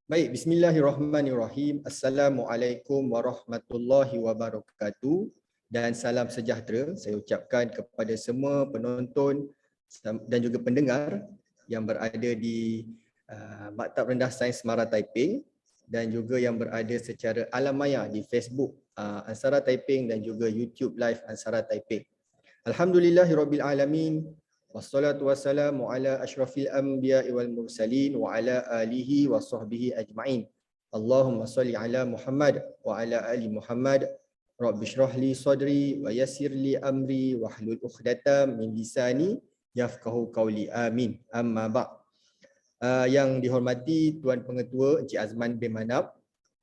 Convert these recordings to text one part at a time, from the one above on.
Baik, bismillahirrahmanirrahim. Assalamualaikum warahmatullahi wabarakatuh dan salam sejahtera saya ucapkan kepada semua penonton dan juga pendengar yang berada di Maktab Rendah Sains Semara Taiping dan juga yang berada secara alam maya di Facebook Ansara Taiping dan juga YouTube Live Ansara Taiping. Alhamdulillahirabbil alamin. Wassalatu wassalamu ala asyrafil anbiya'i wal mursalin wa ala alihi wa sahbihi ajma'in. Allahumma salli ala Muhammad wa ala ali Muhammad. Rabbi shrah li sadri wa yassir li amri wahlul 'uqdatam min lisani yafqahu qawli. Amin. Amma ba'. Yang dihormati Tuan Pengetua Encik Azman bin Manap,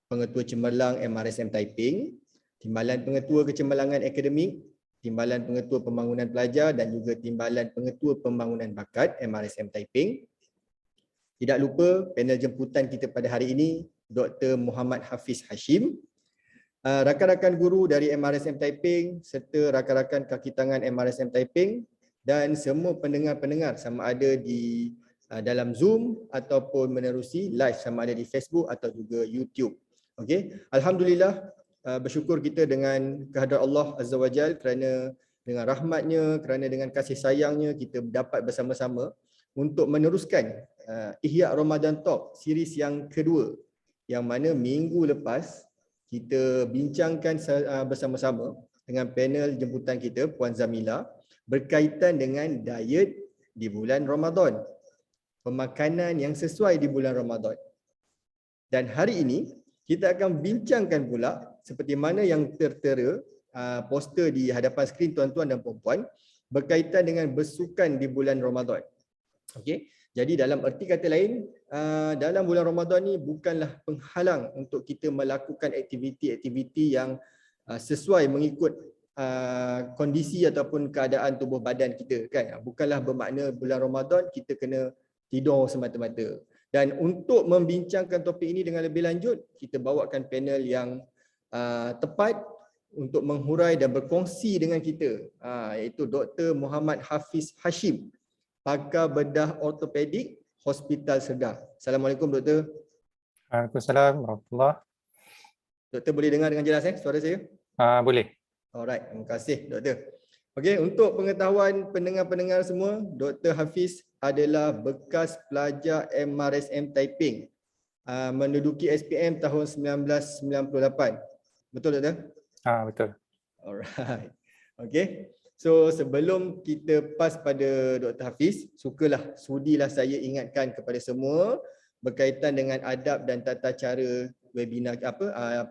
Pengetua Cemerlang MRSM Taiping, Timbalan Pengetua Kecemerlangan Akademik, Timbalan Pengetua Pembangunan Pelajar dan juga Timbalan Pengetua Pembangunan Bakat MRSM Taiping. Tidak lupa panel jemputan kita pada hari ini Dr. Muhammad Hafiz Hashim, rakan-rakan guru dari MRSM Taiping serta rakan-rakan kaki tangan MRSM Taiping dan semua pendengar-pendengar sama ada di dalam Zoom ataupun menerusi live sama ada di Facebook atau juga YouTube. Okey, alhamdulillah bersyukur kita dengan kehadrat Allah Azza wa Jal kerana dengan rahmatnya, kerana dengan kasih sayangnya kita dapat bersama-sama untuk meneruskan Ihya Ramadan Talk series yang kedua, yang mana minggu lepas kita bincangkan bersama-sama dengan panel jemputan kita Puan Zamila berkaitan dengan diet di bulan Ramadan, pemakanan yang sesuai di bulan Ramadan. Dan hari ini kita akan bincangkan pula seperti mana yang tertera poster di hadapan skrin tuan-tuan dan puan-puan berkaitan dengan bersukan di bulan Ramadan. Okey, jadi dalam erti kata lain, dalam bulan Ramadan ni bukanlah penghalang untuk kita melakukan aktiviti-aktiviti yang sesuai mengikut kondisi ataupun keadaan tubuh badan kita kan. Bukanlah bermakna bulan Ramadan kita kena tidur semata-mata. Dan untuk membincangkan topik ini dengan lebih lanjut, kita bawakan panel yang tepat untuk menghurai dan berkongsi dengan kita, iaitu Dr. Muhammad Hafiz Hashim, pakar bedah ortopedik Hospital Segar. Assalamualaikum Doktor. Waalaikumsalam warahmatullahi. Doktor boleh dengar dengan jelas suara saya? Boleh. Alright, terima kasih Doktor. Okey, untuk pengetahuan pendengar-pendengar semua, Dr. Hafiz adalah bekas pelajar MRSM Taiping, menduduki SPM tahun 1998. Betul Doktor? Betul. Alright. Okey. So sebelum kita pas pada Dr. Hafiz, sudilah saya ingatkan kepada semua berkaitan dengan adab dan tata cara webinar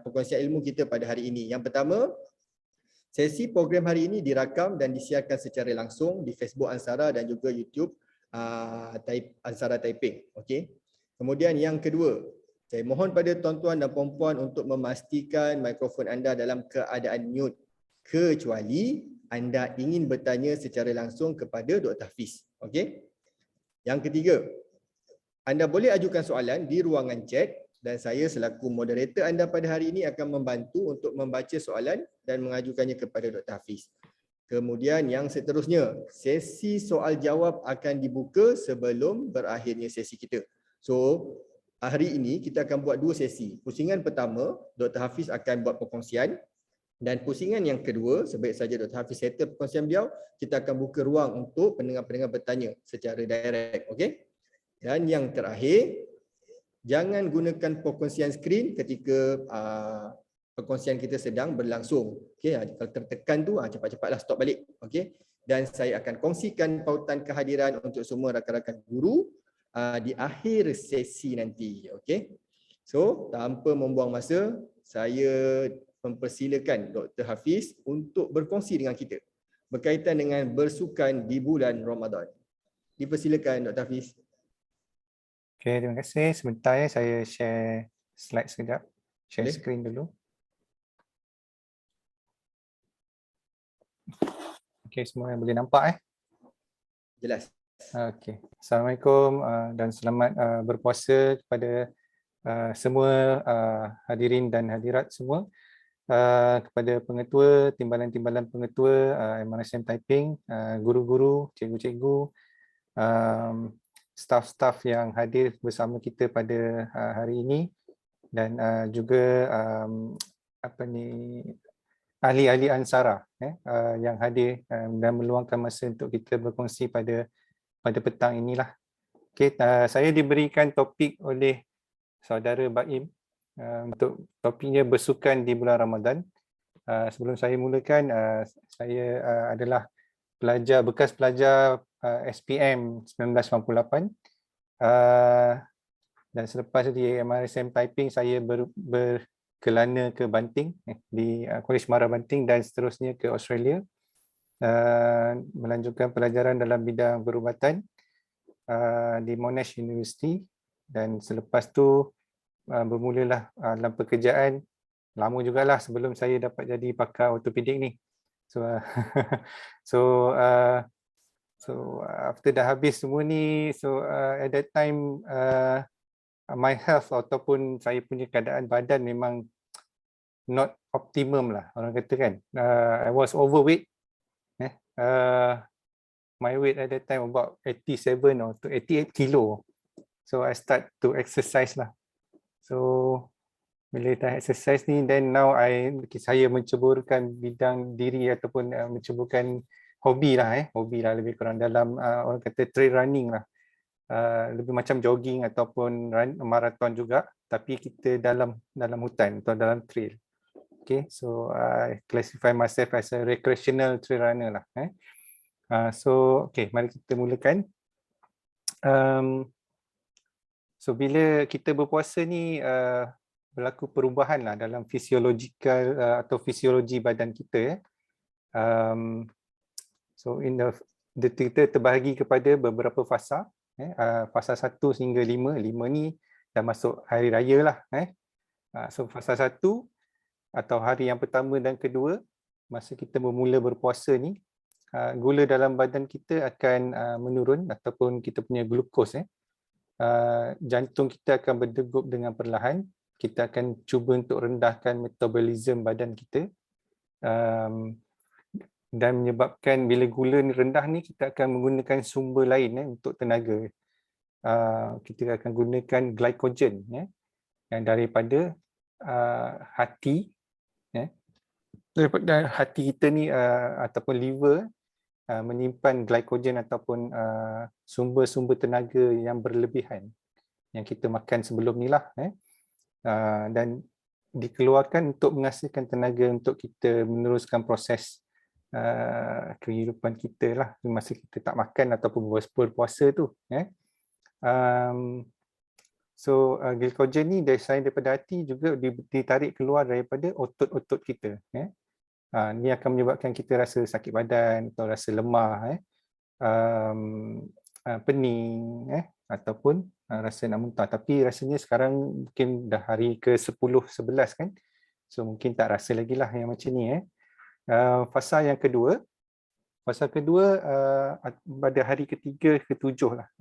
perkongsian ilmu kita pada hari ini. Yang pertama, sesi program hari ini dirakam dan disiarkan secara langsung di Facebook Ansara dan juga YouTube Ansara Taiping. Okey. Kemudian yang kedua, saya mohon pada tuan-tuan dan puan-puan untuk memastikan mikrofon anda dalam keadaan mute kecuali anda ingin bertanya secara langsung kepada Dr. Hafiz. Okey. Yang ketiga, anda boleh ajukan soalan di ruangan chat dan saya selaku moderator anda pada hari ini akan membantu untuk membaca soalan dan mengajukannya kepada Dr. Hafiz. Kemudian yang seterusnya, sesi soal jawab akan dibuka sebelum berakhirnya sesi kita. So, hari ini kita akan buat dua sesi. Pusingan pertama, Dr. Hafiz akan buat perkongsian dan pusingan yang kedua, sebaik saja Dr. Hafiz settle perkongsian beliau, kita akan buka ruang untuk pendengar-pendengar bertanya secara direct. Okey? Dan yang terakhir, jangan gunakan perkongsian skrin ketika perkongsian kita sedang berlangsung. Okey, kalau tertekan tu cepat-cepatlah stop balik. Okey. Dan saya akan kongsikan pautan kehadiran untuk semua rakan-rakan guru di akhir sesi nanti. Okey. So, tanpa membuang masa, saya mempersilakan Dr. Hafiz untuk berkongsi dengan kita berkaitan dengan bersukan di bulan Ramadan. Dipersilakan Dr. Hafiz. Okey, terima kasih. Sebentar saya share slide sekejap. Share Boleh? screen dulu. Okey, semua yang boleh nampak Jelas. Okey. Assalamualaikum dan selamat berpuasa kepada semua hadirin dan hadirat semua. Kepada pengetua, timbalan-timbalan pengetua MRSM Taiping, guru-guru, cikgu-cikgu, staff-staff yang hadir bersama kita pada hari ini dan juga ahli-ahli Ansara yang hadir dan meluangkan masa untuk kita berkongsi pada petang inilah. Okay, saya diberikan topik oleh saudara Baim untuk topiknya bersukan di bulan Ramadan. Sebelum saya mulakan, saya adalah bekas pelajar SPM 1998 dan selepas di MRSM Typing saya berkelana ke Banting di Kolej Mara Banting dan seterusnya ke Australia, melanjutkan pelajaran dalam bidang perubatan di Monash University, dan selepas tu bermulalah dalam pekerjaan. Lama jugalah sebelum saya dapat jadi pakar ortopedik ni. So after dah habis semua ni, at that time my health ataupun saya punya keadaan badan memang not optimum lah, orang kata kan. I was overweight. My weight at that time about 87 or 88 kilo. So I start to exercise lah. So bila dah exercise ni, then now saya menceburkan bidang diri ataupun menceburkan hobi lah lebih kurang dalam orang kata trail running lah. Lebih macam jogging ataupun marathon juga, tapi kita dalam hutan atau dalam trail. Okay, so I classify myself as a recreational trail runner lah. So okay, mari kita mulakan. So bila kita berpuasa ni berlaku perubahan lah dalam fisiologikal atau fisiologi badan kita. So kita terbahagi kepada beberapa fasa. Fasa 1 hingga 5. 5 ni dah masuk hari raya lah. So fasa 1 atau hari yang pertama dan kedua, masa kita bermula berpuasa ni, gula dalam badan kita akan menurun ataupun kita punya glukos. Jantung kita akan berdegup dengan perlahan. Kita akan cuba untuk rendahkan metabolisme badan kita, dan menyebabkan bila gula ni rendah ni, kita akan menggunakan sumber lain untuk tenaga. Kita akan gunakan glycogen yang daripada hati. Daripada hati kita ni ataupun liver menyimpan glycogen ataupun sumber-sumber tenaga yang berlebihan yang kita makan sebelum ni lah. Dan dikeluarkan untuk menghasilkan tenaga untuk kita meneruskan proses kehidupan kita lah masa kita tak makan ataupun berpuasa tu. So glycogen ni selain daripada hati juga ditarik keluar daripada otot-otot kita. Ni akan menyebabkan kita rasa sakit badan atau rasa lemah, pening, ataupun rasa nak muntah. Tapi rasanya sekarang mungkin dah hari ke-10, 11 kan. So mungkin tak rasa lagi lah yang macam ni. Fasa yang kedua. Fasa kedua pada hari ketiga, ke-7 lah.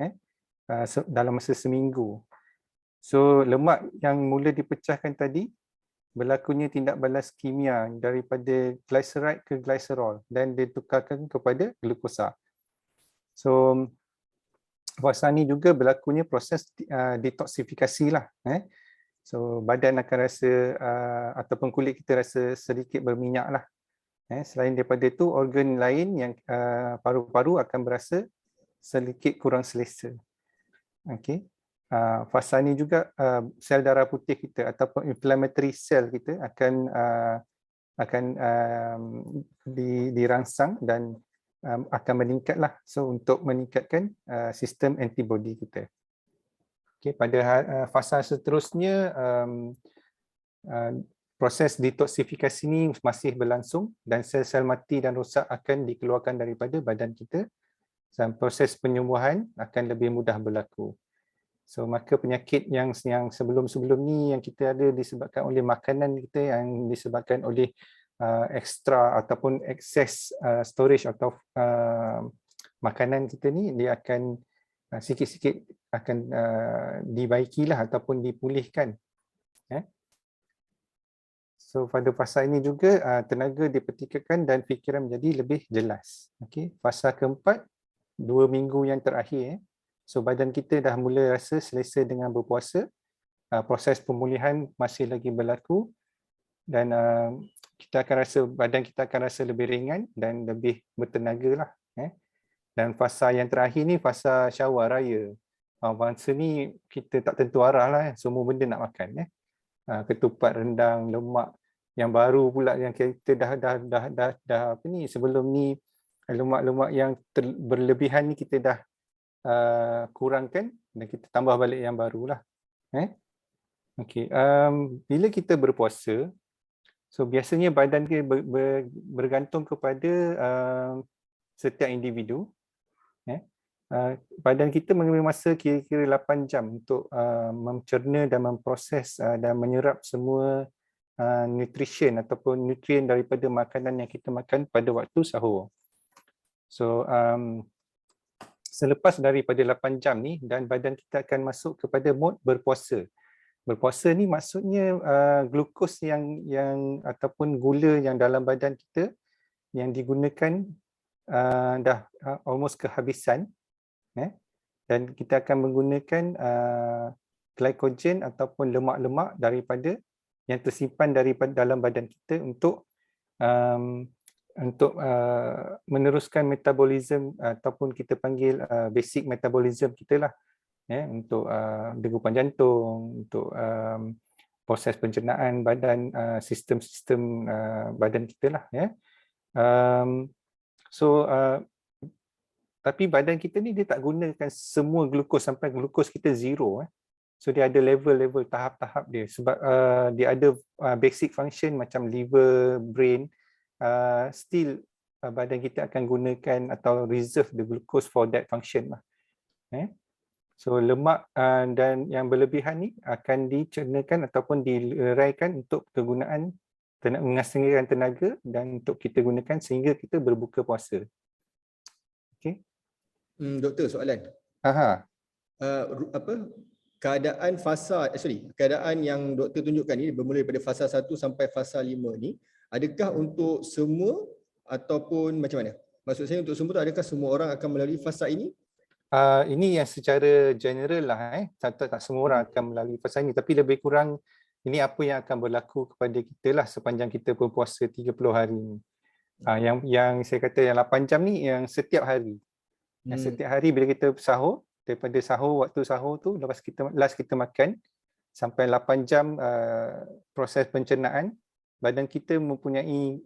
Dalam masa seminggu. So lemak yang mula dipecahkan tadi, berlakunya tindak balas kimia daripada glyceride ke glycerol dan ditukarkan kepada glukosa. So fasa ni juga berlakunya proses detoksifikasi lah. So badan akan rasa ataupun kulit kita rasa sedikit berminyak lah. Selain daripada itu, organ lain yang paru-paru akan berasa sedikit kurang selesa. Okay. Fasa ni juga sel darah putih kita ataupun inflammatory cell kita akan dirangsang dan akan meningkatlah. So untuk meningkatkan sistem antibody kita. Okay, pada fasa seterusnya proses detoksifikasi ini masih berlangsung dan sel-sel mati dan rosak akan dikeluarkan daripada badan kita dan proses penyembuhan akan lebih mudah berlaku. So maka penyakit yang sebelum-sebelum ni yang kita ada disebabkan oleh makanan kita, yang disebabkan oleh extra ataupun excess storage atau makanan kita ni, dia akan sikit-sikit akan dibaikilah ataupun dipulihkan. So pada fasa ini juga tenaga dipertikaikan dan fikiran menjadi lebih jelas. Okay. Fasa keempat, 2 minggu yang terakhir, So badan kita dah mula rasa selesa dengan berpuasa, proses pemulihan masih lagi berlaku dan kita akan rasa badan kita akan rasa lebih ringan dan lebih bertenaga lah. Dan fasa yang terakhir ni fasa syawal raya. Masa ni kita tak tentu arah lah, semua benda nak makan. Ketupat, rendang, lemak yang baru pula yang kita dah apa ni, sebelum ni lemak-lemak yang berlebihan ni kita dah kurangkan dan kita tambah balik yang barulah. Okey, bila kita berpuasa, so biasanya badan kita bergantung kepada setiap individu. Badan kita mengambil masa kira-kira 8 jam untuk mencerna dan memproses dan menyerap semua nutrition ataupun nutrien daripada makanan yang kita makan pada waktu sahur. So selepas daripada 8 jam ni dan badan kita akan masuk kepada mod berpuasa. Berpuasa ni maksudnya glukos yang ataupun gula yang dalam badan kita yang digunakan dah almost kehabisan, dan kita akan menggunakan glycogen ataupun lemak-lemak daripada yang tersimpan daripada dalam badan kita untuk meneruskan metabolisme ataupun kita panggil basic metabolism kita lah, untuk degupan jantung, untuk proses pencernaan badan, sistem-sistem badan kita lah. Tapi badan kita ni dia tak gunakan semua glukos sampai glukos kita zero. So dia ada level-level, tahap-tahap dia sebab dia ada basic function macam liver, brain. Still badan kita akan gunakan atau reserve the glucose for that function lah. So lemak dan yang berlebihan ni akan dicernakan ataupun dileraikan untuk kegunaan menghasilkan tenaga dan untuk kita gunakan sehingga kita berbuka puasa. Okey. Doktor, soalan. Keadaan yang doktor tunjukkan ni bermula daripada fasa 1 sampai fasa 5 ni, adakah untuk semua ataupun macam mana? Maksud saya untuk semua tu, adakah semua orang akan melalui fasa ini? Ini yang secara general lah, tak semua orang akan melalui fasa ini, tapi lebih kurang ini apa yang akan berlaku kepada kita lah sepanjang kita berpuasa 30 hari ni. Yang saya kata yang 8 jam ni yang setiap hari. Yang setiap hari bila kita sahur, daripada sahur, waktu sahur tu lepas kita makan sampai 8 jam proses pencernaan, badan kita mempunyai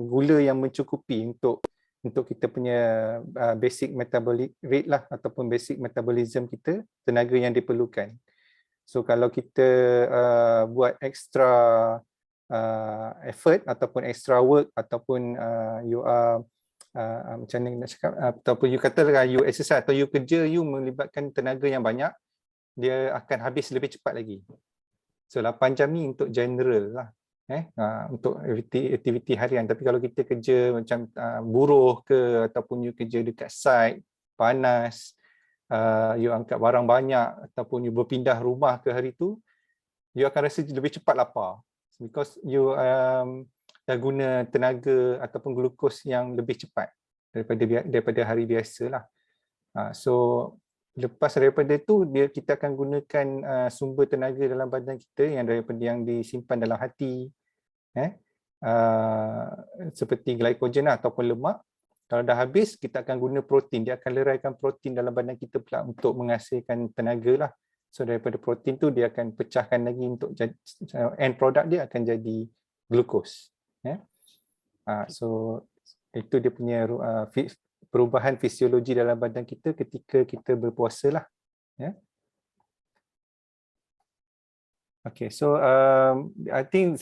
gula yang mencukupi untuk kita punya basic metabolic rate lah ataupun basic metabolism kita, tenaga yang diperlukan. So kalau kita buat extra effort ataupun extra work ataupun you are macam mana nak cakap, ataupun you katakan you exercise atau you kerja, you melibatkan tenaga yang banyak, dia akan habis lebih cepat lagi. So 8 jam ni untuk general lah, untuk aktiviti harian. Tapi kalau kita kerja macam buruh ke ataupun you kerja dekat site panas, you angkat barang banyak ataupun you berpindah rumah ke hari tu, you akan rasa lebih cepat lapar because you dah guna tenaga ataupun glukos yang lebih cepat daripada hari biasa lah. So lepas daripada tu kita akan gunakan sumber tenaga dalam badan kita yang disimpan dalam hati, seperti glycogen ataupun lemak. Kalau dah habis, kita akan guna protein. Dia akan leraikan protein dalam badan kita pula untuk menghasilkan tenaga lah. So daripada protein tu dia akan pecahkan lagi untuk end product dia akan jadi glukos. So itu dia punya perubahan fisiologi dalam badan kita ketika kita berpuasa lah. Okay, so I think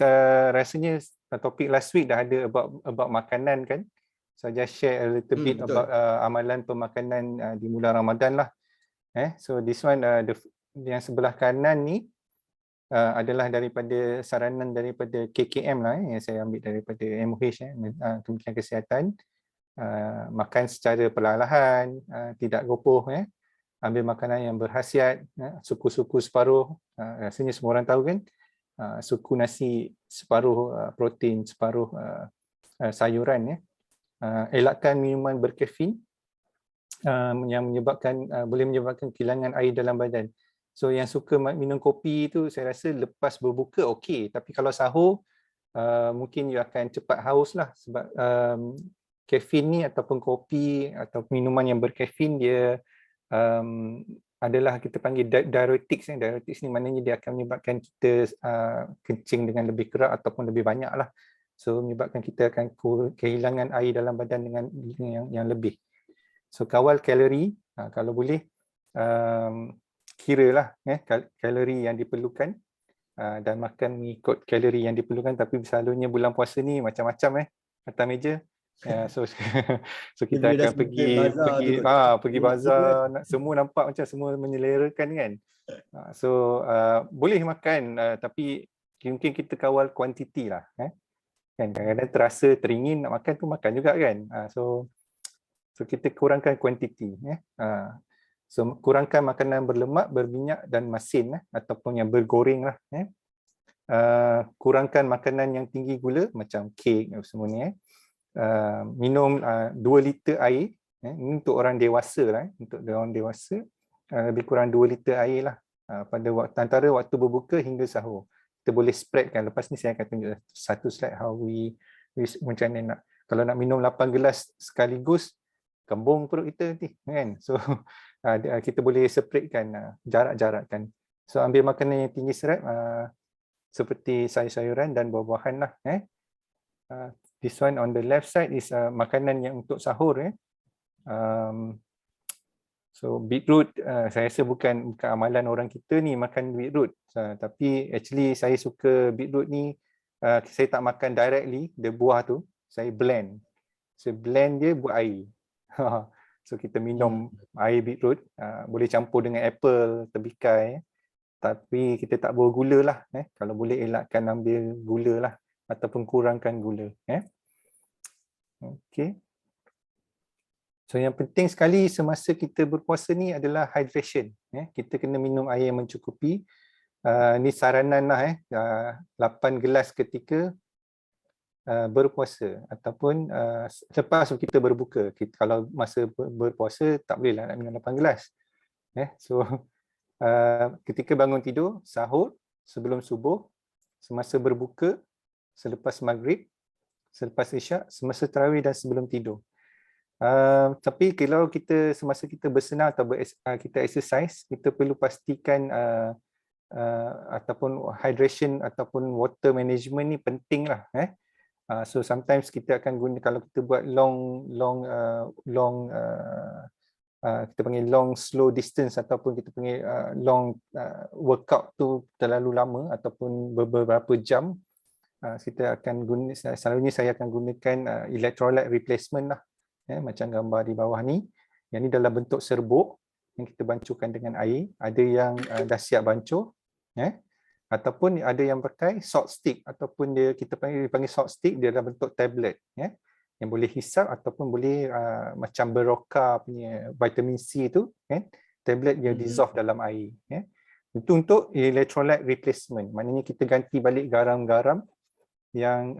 rasanya topik last week dah ada about makanan kan. So I just share a little bit about amalan pemakanan di bulan Ramadan lah. So this one yang sebelah kanan ni adalah daripada saranan daripada KKM lah, yang saya ambil daripada MOH, Kementerian Kesihatan. Makan secara perlahan-lahan, tidak gopoh, ambil makanan yang berkhasiat, suku-suku separuh, rasanya semua orang tahu kan, suku nasi separuh, protein separuh, sayuran, elakkan minuman berkafein, yang boleh menyebabkan kehilangan air dalam badan. So yang suka minum kopi tu saya rasa lepas berbuka okey, tapi kalau sahur mungkin you akan cepat haus lah, sebab kafein ni ataupun kopi atau minuman yang berkafein dia adalah kita panggil diuretics. Diuretics ni maknanya dia akan menyebabkan kita kencing dengan lebih kerap ataupun lebih banyak lah. So menyebabkan kita akan kehilangan air dalam badan dengan yang lebih. So kawal kalori, kalau boleh kira lah kalori yang diperlukan dan makan mengikut kalori yang diperlukan. Tapi selalunya bulan puasa ni macam-macam atas meja. So kita akan pergi bazar, semua nampak macam semua menyelerakan kan. So boleh makan, tapi mungkin kita kawal kuantiti lah kan. Kadang-kadang terasa teringin nak makan tu makan juga kan. So kita kurangkan kuantiti. So kurangkan makanan berlemak, berminyak dan masin ataupun yang bergoreng lah. Kurangkan makanan yang tinggi gula macam kek semua ni. Minum 2 liter air. Ini untuk orang dewasa lah. Untuk orang dewasa lebih kurang 2 liter air lah pada antara waktu berbuka hingga sahur. Kita boleh spread kan. Lepas ni saya akan tunjuk satu slide how we macam mana nak. Kalau nak minum 8 gelas sekaligus, kembung perut kita nanti kan. So kita boleh spreadkan, jarak-jarakkan. So ambil makanan yang tinggi serat seperti sayur-sayuran dan buah-buahan lah. This one on the left side is makanan yang untuk sahur. So beetroot, saya rasa bukan amalan orang kita ni makan beetroot, tapi actually saya suka beetroot ni. Saya tak makan directly dia buah tu, saya blend. Saya blend dia buat air. So kita minum air beetroot, boleh campur dengan apple, tebikai, tapi kita tak bawa gula lah. Kalau boleh elakkan ambil gula lah ataupun kurangkan gula. Okay. So yang penting sekali semasa kita berpuasa ni adalah hydration. Kita kena minum air yang mencukupi. Ni saranan lah 8 gelas ketika berpuasa ataupun lepas kita berbuka. Kalau masa berpuasa tak boleh lah nak minum 8 gelas. So ketika bangun tidur, sahur, sebelum subuh, semasa berbuka, selepas maghrib, selepas isyak, semasa tarawih dan sebelum tidur. Tapi kalau kita semasa kita bersenam atau kita exercise, kita perlu pastikan ataupun hydration ataupun water management ni penting lah. So sometimes kita akan guna, kalau kita buat kita panggil long slow distance ataupun kita panggil long workout tu terlalu lama ataupun beberapa jam, kita akan guna, selalunya saya akan gunakan electrolyte replacement lah. Macam gambar di bawah ni. Yang ni dalam bentuk serbuk yang kita bancuhkan dengan air. Ada yang dah siap bancuh, ataupun ada yang pakai salt stick ataupun kita panggil salt stick, dia dalam bentuk tablet yang boleh hisap ataupun boleh macam Berocca punya vitamin C tu tablet dia dissolve dalam air. Itu untuk electrolyte replacement. Maknanya kita ganti balik garam-garam yang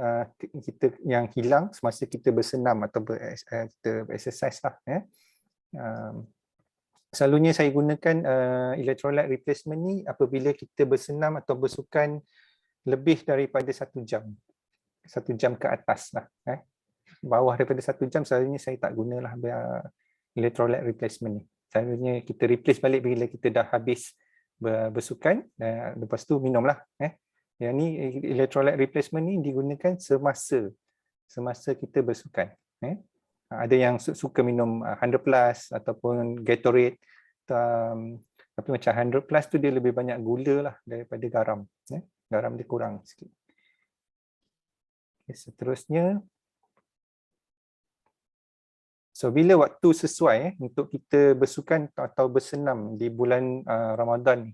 yang hilang semasa kita bersenam atau kita exercise lah. Selalunya saya gunakan electrolyte replacement ni apabila kita bersenam atau bersukan lebih daripada 1 jam. 1 jam ke atas lah. Bawah daripada 1 jam selalunya saya tak gunalah electrolyte replacement ni. Selalunya kita replace balik bila kita dah habis bersukan, lepas tu minumlah. Yang ni electrolyte replacement ni digunakan semasa kita bersukan. Ada yang suka minum 100 plus ataupun Gatorade, tapi macam 100 plus tu dia lebih banyak gula lah daripada garam. Garam dia kurang sikit. Okay, seterusnya, so bila waktu sesuai untuk kita bersukan atau bersenam di bulan Ramadan ni.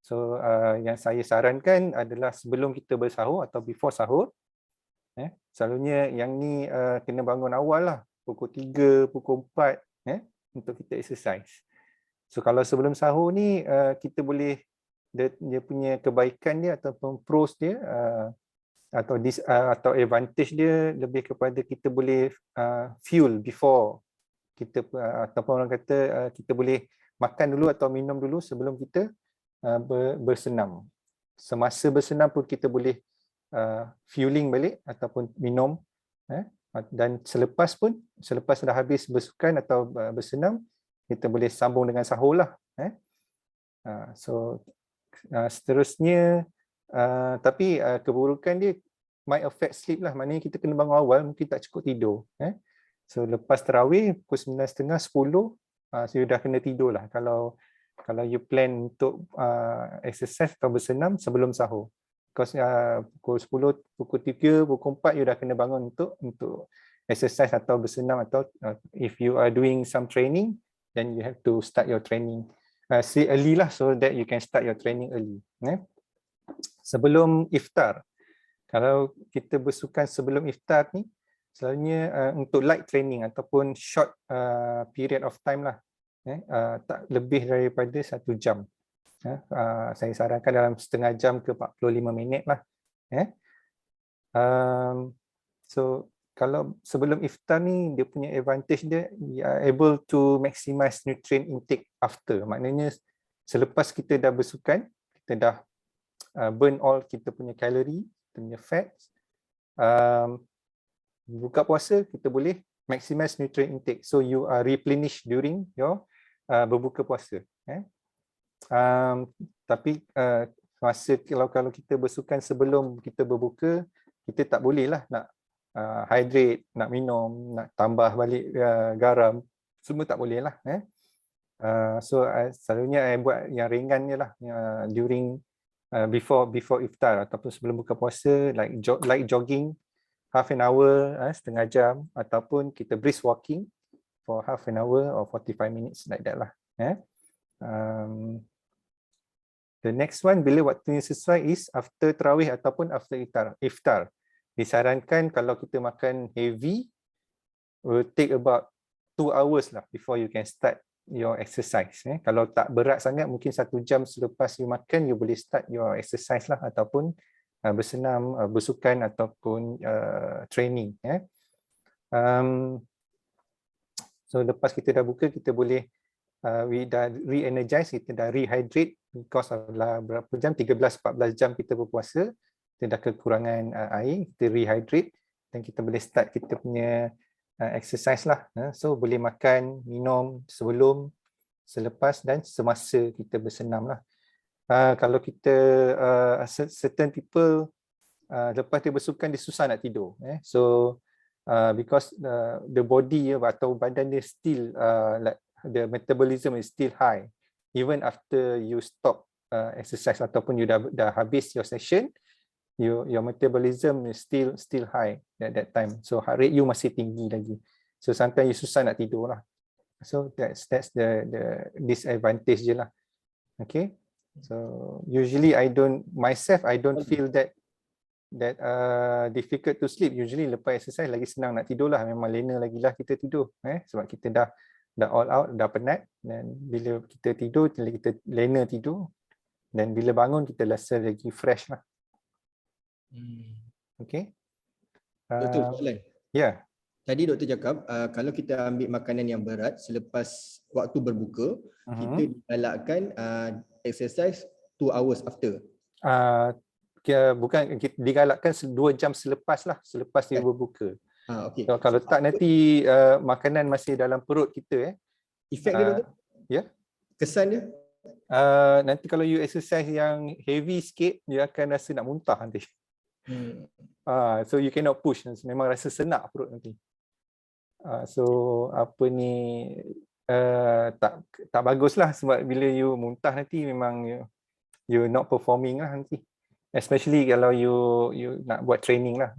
So yang saya sarankan adalah sebelum kita bersahur atau before sahur. Selalunya yang ni kena bangun awal lah, pukul 3, pukul 4 untuk kita exercise. So kalau sebelum sahur ni kita boleh, dia punya kebaikan dia ataupun pros dia atau advantage dia lebih kepada kita boleh fuel before kita ataupun orang kata kita boleh makan dulu atau minum dulu sebelum kita bersenam. Semasa bersenam pun kita boleh fueling balik ataupun minum, dan selepas dah habis bersukan atau bersenam, kita boleh sambung dengan sahur lah. So seterusnya, tapi keburukan dia might affect sleep lah, maknanya kita kena bangun awal, mungkin tak cukup tidur. So lepas tarawih pukul 9.30, 10, so you dah kena tidur lah kalau you plan untuk exercise atau bersenam sebelum sahur. Because pukul 10, pukul 3, pukul 4 you dah kena bangun untuk exercise atau bersenam, atau if you are doing some training, then you have to start your training early lah, so that you can start your training early. Sebelum iftar, kalau kita bersukan sebelum iftar ni, selalunya untuk light training ataupun short period of time lah, tak lebih daripada 1 jam. Saya sarankan dalam setengah jam ke 45 minit lah. So kalau sebelum iftar ni, dia punya advantage dia, you are able to maximize nutrient intake after. Maknanya selepas kita dah bersukan, kita dah burn all kita punya kalori, kita punya fats. Buka puasa, kita boleh maximize nutrient intake. So you are replenish during your berbuka puasa. Tapi masa kalau kita bersukan sebelum kita berbuka, kita tak boleh lah nak hydrate, nak minum, nak tambah balik garam, semua tak boleh lah. So selalunya I buat yang ringan je lah, during before iftar ataupun sebelum buka puasa, like jogging half an hour, setengah jam, ataupun kita brisk walking for half an hour or 45 minutes, like that lah. The next one, bila waktunya sesuai, is after tarawih ataupun after iftar. Disarankan kalau kita makan heavy, will take about 2 hours lah before you can start your exercise. Kalau tak berat sangat, mungkin 1 jam selepas you makan, you boleh start your exercise lah, ataupun bersenam, bersukan ataupun training. So lepas kita dah buka, kita boleh we dah re-energize, kita dah rehydrate, because of berapa jam, 13-14 jam kita berpuasa, kita dah kekurangan air, kita rehydrate, dan kita boleh start kita punya exercise lah. So boleh makan, minum sebelum, selepas dan semasa kita bersenam lah. Kalau kita certain people lepas dia bersukan, dia susah nak tidur. So because the body atau badan dia still like the metabolism is still high even after you stop exercise ataupun you dah habis your session, your metabolism is still high at that time. So heart rate you masih tinggi lagi. So sometimes you susah nak tidur lah. So that's the disadvantage je lah. Okay. So usually I don't feel that difficult to sleep. Usually lepas exercise lagi senang nak tidur lah. Memang lena lagi lah kita tidur. Sebab kita dah all out, dah penat, dan bila kita tidur, kita lena tidur, dan bila bangun kita rasa lagi fresh lah. Okay. Doktor, soalan. Ya. Tadi doktor cakap kalau kita ambil makanan yang berat selepas waktu berbuka, kita digalakkan exercise 2 hours after. Bukan, kita digalakkan 2 jam selepas lah, selepas dia berbuka. Okay. So, kalau tak nanti makanan masih dalam perut kita. Efek dia doktor? Ya. Kesan dia? Nanti kalau you exercise yang heavy sikit, you akan rasa nak muntah nanti. So you cannot push, memang rasa senak perut nanti. So apa ni, tak bagus lah, sebab bila you muntah nanti memang you not performing lah nanti. Especially kalau you nak buat training lah.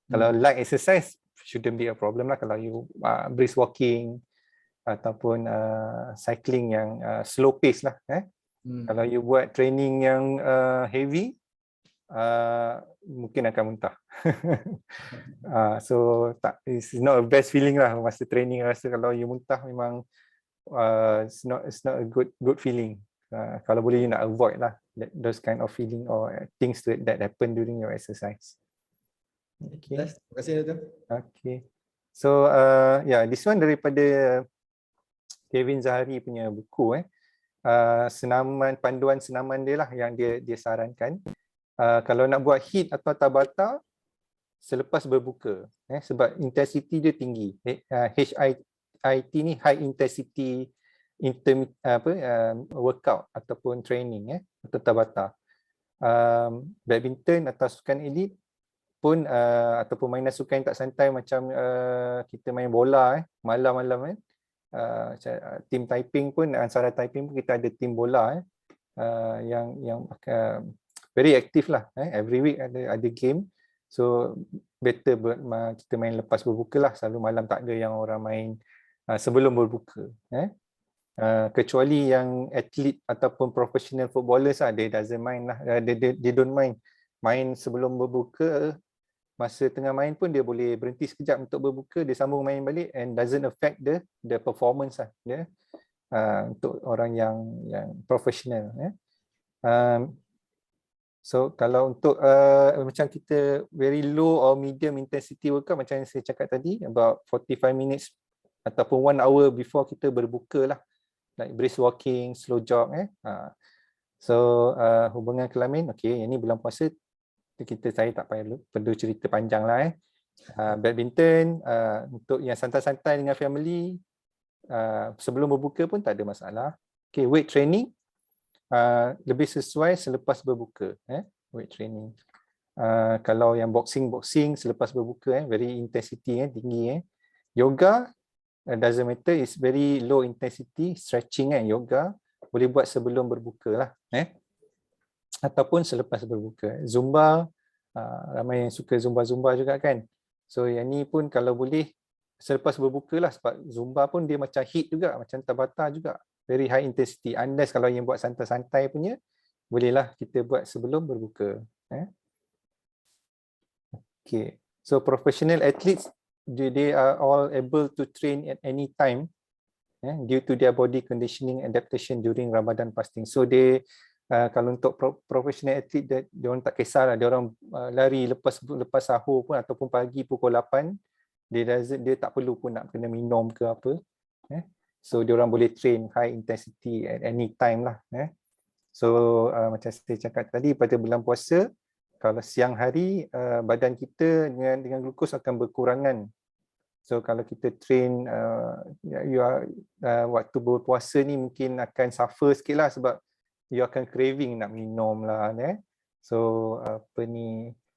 Kalau light exercise shouldn't be a problem lah. Kalau you brisk walking ataupun cycling yang slow pace lah. Kalau you buat training yang heavy, mungkin akan muntah. So it's not a best feeling lah masa training. Rasa kalau you muntah memang it's not a good feeling. Kalau boleh you nak avoid lah those kind of feeling or things that happen during your exercise. Okay. Terima kasih doktor. Okay. So this one daripada Kevin Zahari punya buku panduan senaman dia lah yang dia sarankan. Kalau nak buat HIIT atau Tabata selepas berbuka, sebab intensity dia tinggi. HIIT ni high intensity workout ataupun training atau Tabata. Badminton atau sukan elit pun ataupun mainan sukan yang tak santai macam kita main bola malam-malam team typing pun, Ansara Typing pun kita ada team bola yang very aktif lah. Every week ada game, so better kita main lepas berbuka lah. Selalu malam tak ada yang orang main sebelum berbuka. Kecuali yang atlet ataupun professional footballers they doesn't mind lah, they don't mind main sebelum berbuka. Masa tengah main pun dia boleh berhenti sekejap untuk berbuka, dia sambung main balik and doesn't affect the performance lah dia, untuk orang yang professional. So kalau untuk macam kita very low or medium intensity workout macam yang saya cakap tadi, about 45 minutes ataupun 1 hour before kita berbuka lah, like brisk walking, slow jog. So hubungan kelamin, okay, yang ni bulan puasa saya tak perlu cerita panjang lah. Badminton untuk yang santai-santai dengan family, sebelum berbuka pun tak ada masalah. Okay, weight training lebih sesuai selepas berbuka. Weight training. Kalau yang boxing selepas berbuka, very intensity tinggi. Yoga doesn't matter, it's very low intensity stretching. Yoga boleh buat sebelum berbuka lah. Ataupun selepas berbuka. Zumba, ramai yang suka Zumba juga kan. So yang ni pun kalau boleh selepas berbuka lah, sebab Zumba pun dia macam HIIT juga, macam Tabata juga, very high intensity. Unless kalau yang buat santai-santai punya, bolehlah kita buat sebelum berbuka. Okay, so professional athletes, they are all able to train at any time due to their body conditioning adaptation during Ramadan fasting. So they kalau untuk professional athlete, dia orang tak kisahlah, dia orang lari lepas sahur pun ataupun pagi pukul 8, dia tak perlu pun nak kena minum ke apa. So dia orang boleh train high intensity at any time lah. So macam saya cakap tadi, pada bulan puasa, kalau siang hari badan kita dengan glukos akan berkurangan. So kalau kita train waktu berpuasa ni mungkin akan suffer sikit lah, sebab you akan craving nak minum lah. So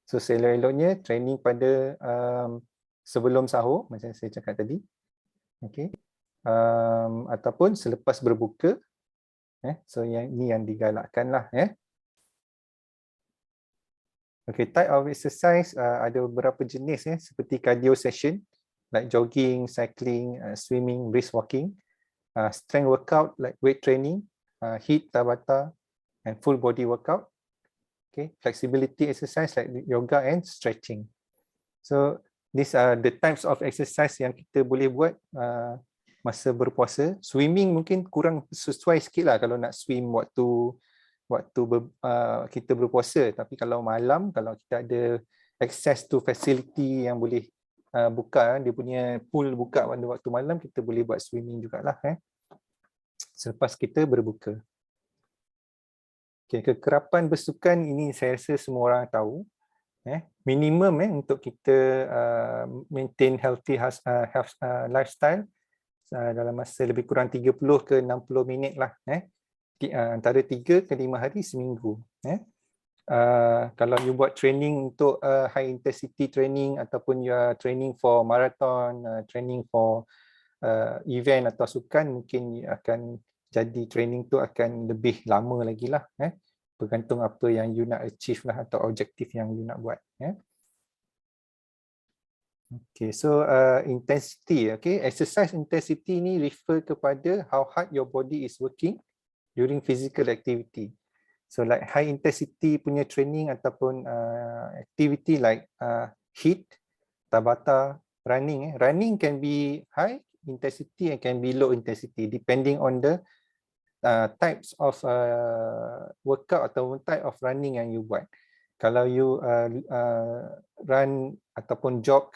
so selok-eloknya training pada sebelum sahur macam saya cakap tadi. Okay. Ataupun selepas berbuka. So yang ni yang digalakkan lah. Okay, type of exercise ada beberapa jenis seperti cardio session like jogging, cycling, swimming, brisk walking, strength workout like weight training, HIIT, Tabata, and full body workout. Okay, flexibility exercise like yoga and stretching. So these are the types of exercise yang kita boleh buat masa berpuasa. Swimming mungkin kurang sesuai sikit lah kalau nak swim waktu kita berpuasa. Tapi kalau malam, kalau kita ada access to facility yang boleh buka, dia punya pool buka pada waktu malam, kita boleh buat swimming jugalah selepas kita berbuka. Okay, kekerapan bersukan ini saya rasa semua orang tahu. Minimum untuk kita maintain healthy lifestyle dalam masa lebih kurang 30 ke 60 minit lah. Antara 3 ke 5 hari seminggu. Kalau you buat training untuk high intensity training ataupun you are training for marathon, training for event atau sukan, mungkin akan jadi training tu akan lebih lama lagi lah. Bergantung apa yang you nak achieve lah atau objektif yang you nak buat. Okay, so intensity, okay, exercise intensity ni refer kepada how hard your body is working during physical activity. So like high intensity punya training ataupun activity like HIIT, Tabata, running. Running can be high intensity and can be low intensity depending on the types of workout atau type of running yang you buat. Kalau you run ataupun jog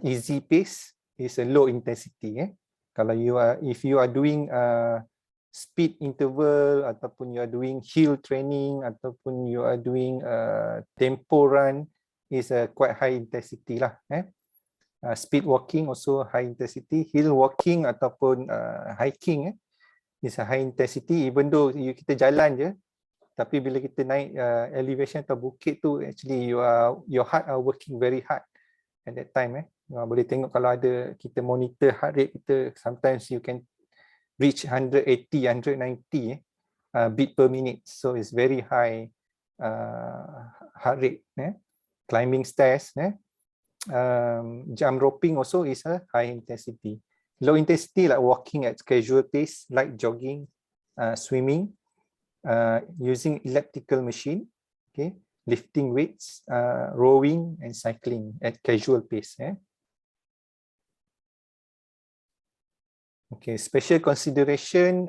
easy pace is a low intensity. Kalau if you are doing speed interval ataupun you are doing hill training ataupun you are doing tempo run, is a quite high intensity lah. Speed walking also high intensity, hill walking ataupun hiking is a high intensity, even though kita jalan je, tapi bila kita naik elevation atau bukit tu, actually your heart are working very hard at that time. Boleh tengok kalau ada kita monitor heart rate kita, sometimes you can reach 180, 190 beat per minute. So it's very high heart rate. Climbing stairs, jump roping also is a high intensity. Low intensity like walking at casual pace, like jogging, swimming, using elliptical machine, okay, lifting weights, rowing and cycling at casual pace. Okay, special consideration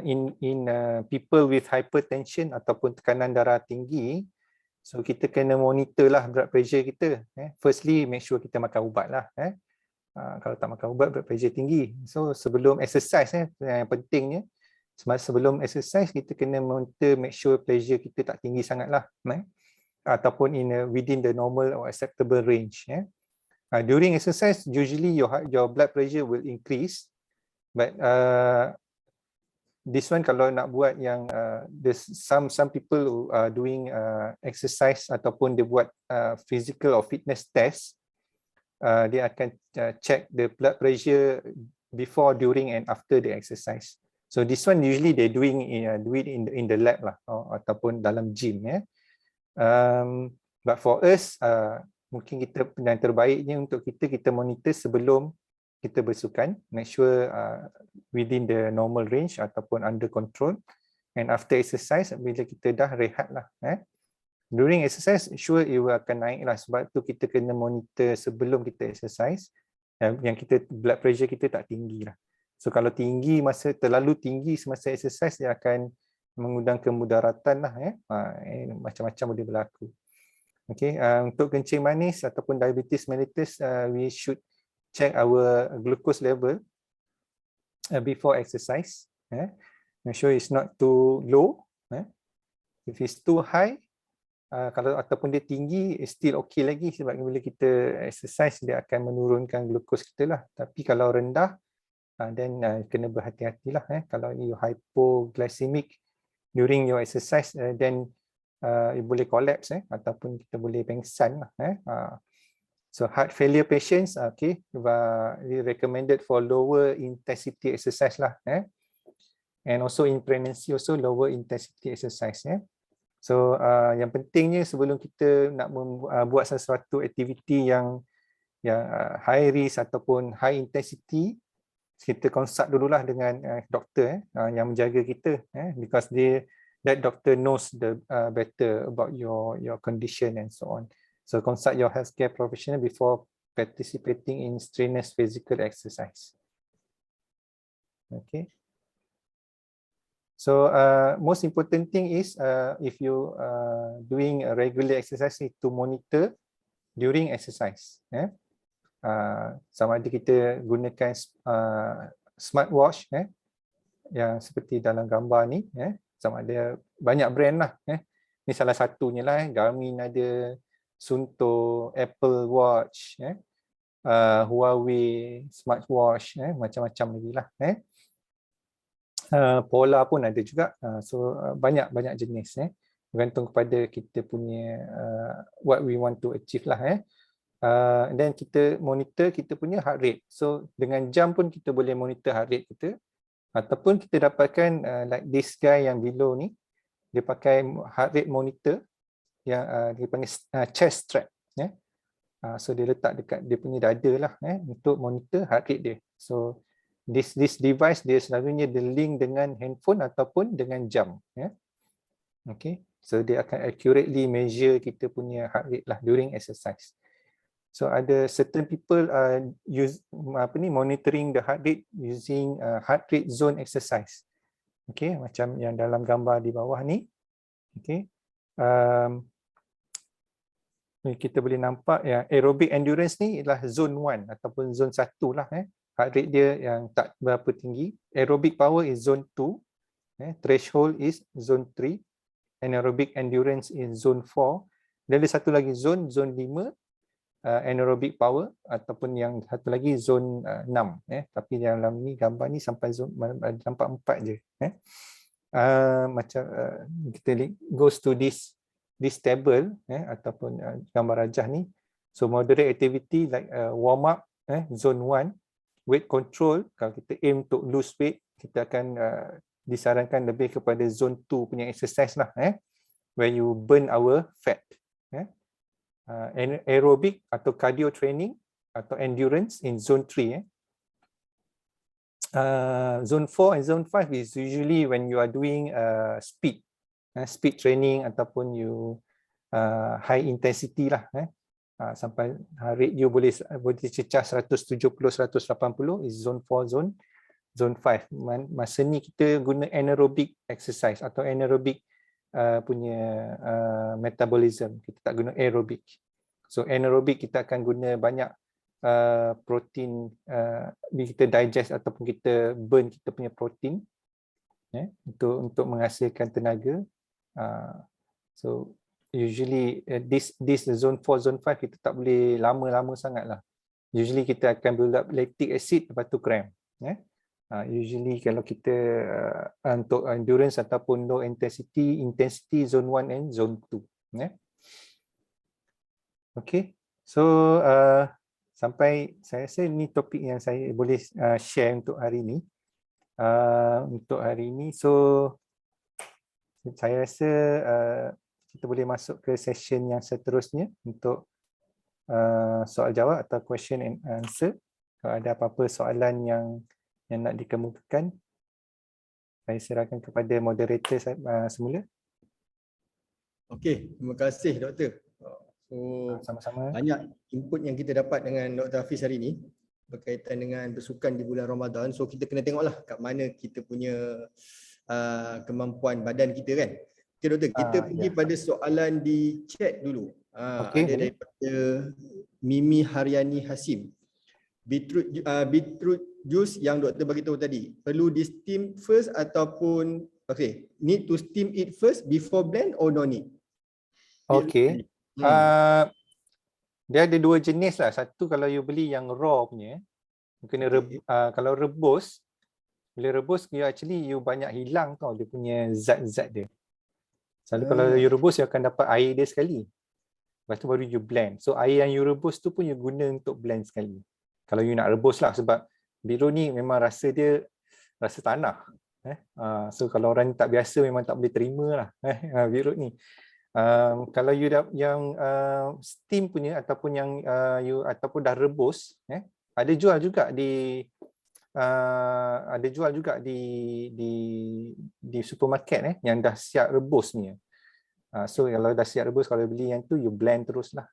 in people with hypertension ataupun tekanan darah tinggi. So kita kena monitor lah blood pressure kita. Firstly, make sure kita makan ubat lah. Kalau tak makan ubat, blood pressure tinggi. So sebelum exercise, yang pentingnya, sebelum exercise kita kena monitor, make sure pressure kita tak tinggi sangat lah. Ataupun within the normal or acceptable range. During exercise, usually your blood pressure will increase, but this one kalau nak buat yang some people who are doing exercise ataupun dia buat physical or fitness test, dia akan check the blood pressure before, during and after the exercise. So this one usually they do it in the lab lah, ataupun dalam gym. But for us, mungkin yang terbaiknya untuk kita monitor sebelum kita bersukan, make sure within the normal range ataupun under control, and after exercise bila kita dah rehat lah. During exercise sure it akan naik lah, sebab tu kita kena monitor sebelum kita exercise, yang kita blood pressure kita tak tinggi lah. So kalau tinggi, terlalu tinggi semasa exercise, dia akan mengundang kemudaratan lah. Macam-macam boleh berlaku. Okay, untuk kencing manis ataupun diabetes mellitus, we should check our glucose level before exercise. Make sure it's not too low. If it's too high, kalau ataupun dia tinggi, still okay lagi, sebab bila kita exercise dia akan menurunkan glucose kita lah. Tapi kalau rendah, then kena berhati-hatilah. Kalau you hypoglycemic during your exercise, then it boleh collapse, ataupun kita boleh pengsan lah. So heart failure patients, okay, we recommended for lower intensity exercise lah. And also in pregnancy also lower intensity exercise. So yang pentingnya sebelum kita nak buat sesuatu aktiviti yang high risk ataupun high intensity, kita consult dululah dengan doktor yang menjaga kita, because that doctor knows better about your condition and so on. So consult your healthcare professional before participating in strenuous physical exercise. Okay. So most important thing is if you doing a regular exercise, to monitor during exercise. Sama ada kita gunakan smartwatch, yang seperti dalam gambar ni, sama ada banyak brand lah. Ni salah satunya lah. Garmin ada, Suunto, Apple Watch, Huawei smartwatch, macam-macam lagi lah. Polar pun ada juga. So banyak jenis, bergantung kepada kita punya what we want to achieve lah. Dan kita monitor kita punya heart rate. So dengan jam pun kita boleh monitor heart rate kita, ataupun kita dapatkan like this guy yang below ni, dia pakai heart rate monitor yang dia panggil chest strap. So dia letak dekat dia punya dada lah, untuk monitor heart rate dia. So this device dia selalunya dia link dengan handphone ataupun dengan jam. Okay, so dia akan accurately measure kita punya heart rate lah during exercise. So ada certain people use monitoring the heart rate using heart rate zone exercise. Okay, macam yang dalam gambar di bawah ni. Okay, kita boleh nampak ya, aerobic endurance ni ialah zone 1 ataupun zone 1 lah. heart rate dia yang tak berapa tinggi. Aerobic power is zone 2, threshold is zone 3, anaerobic endurance is zone 4. Dan ada satu lagi zone 5, anaerobic power, ataupun yang satu lagi zone 6. Tapi dalam ni gambar ni sampai zone nampak 4 je. Macam kita goes to this table, ataupun gambar rajah ni. So moderate activity like warm up, zone 1, weight control. Kalau kita aim untuk lose weight, kita akan disarankan lebih kepada zone 2 punya exercise lah, where you burn our fat. Aerobic atau cardio training atau endurance in zone 3. Zone 4 and zone 5 is usually when you are doing speed training ataupun you high intensity lah, sampai rate you boleh cecah 170 180 is zone 4, zone 5. Masa ni kita guna anaerobic exercise atau anaerobic punya metabolism, kita tak guna aerobic. So anaerobic kita akan guna banyak protein, kita digest ataupun kita burn kita punya protein, untuk menghasilkan tenaga. So usually this zone 4, zone 5 kita tak boleh lama-lama sangat lah. Usually kita akan build up lactic acid, lepas tu cramp. Usually kalau kita untuk endurance ataupun low intensity zone 1 and zone 2. Okay, so sampai saya rasa ni topik yang saya boleh share untuk hari ni. So saya rasa kita boleh masuk ke session yang seterusnya untuk soal jawab atau question and answer. Kalau ada apa-apa soalan yang nak dikemukakan, saya serahkan kepada moderator semula. Okey, terima kasih Doktor. So, sama-sama. Banyak input yang kita dapat dengan Dr. Hafiz hari ini berkaitan dengan bersukan di bulan Ramadan. So kita kena tengoklah kat mana kita punya kemampuan badan kita kan. Okey Doktor, kita pergi pada soalan di chat dulu. Ada daripada Mimi Haryani Hasim. Beetroot juice yang doktor bagi tahu tadi, perlu di steam first ataupun need to steam it first before blend or no need? Okey. Dia ada dua jenis lah. Satu kalau you beli yang raw punya, kena kalau rebus, bila rebus you actually you banyak hilang tau dia punya zat-zat dia. Selalu kalau you rebus you akan dapat air dia sekali. Lepas tu baru you blend. So air yang you rebus tu pun you guna untuk blend sekali. Kalau you nak rebus lah, sebab beetroot ni memang rasa dia rasa tanah. So kalau orang tak biasa memang tak boleh terima lah beetroot ni. Kalau you dah yang steam punya ataupun yang you ataupun dah rebus, ada jual juga di supermarket yang dah siap rebus ni. So kalau dah siap rebus, kalau beli yang tu you blend terus lah.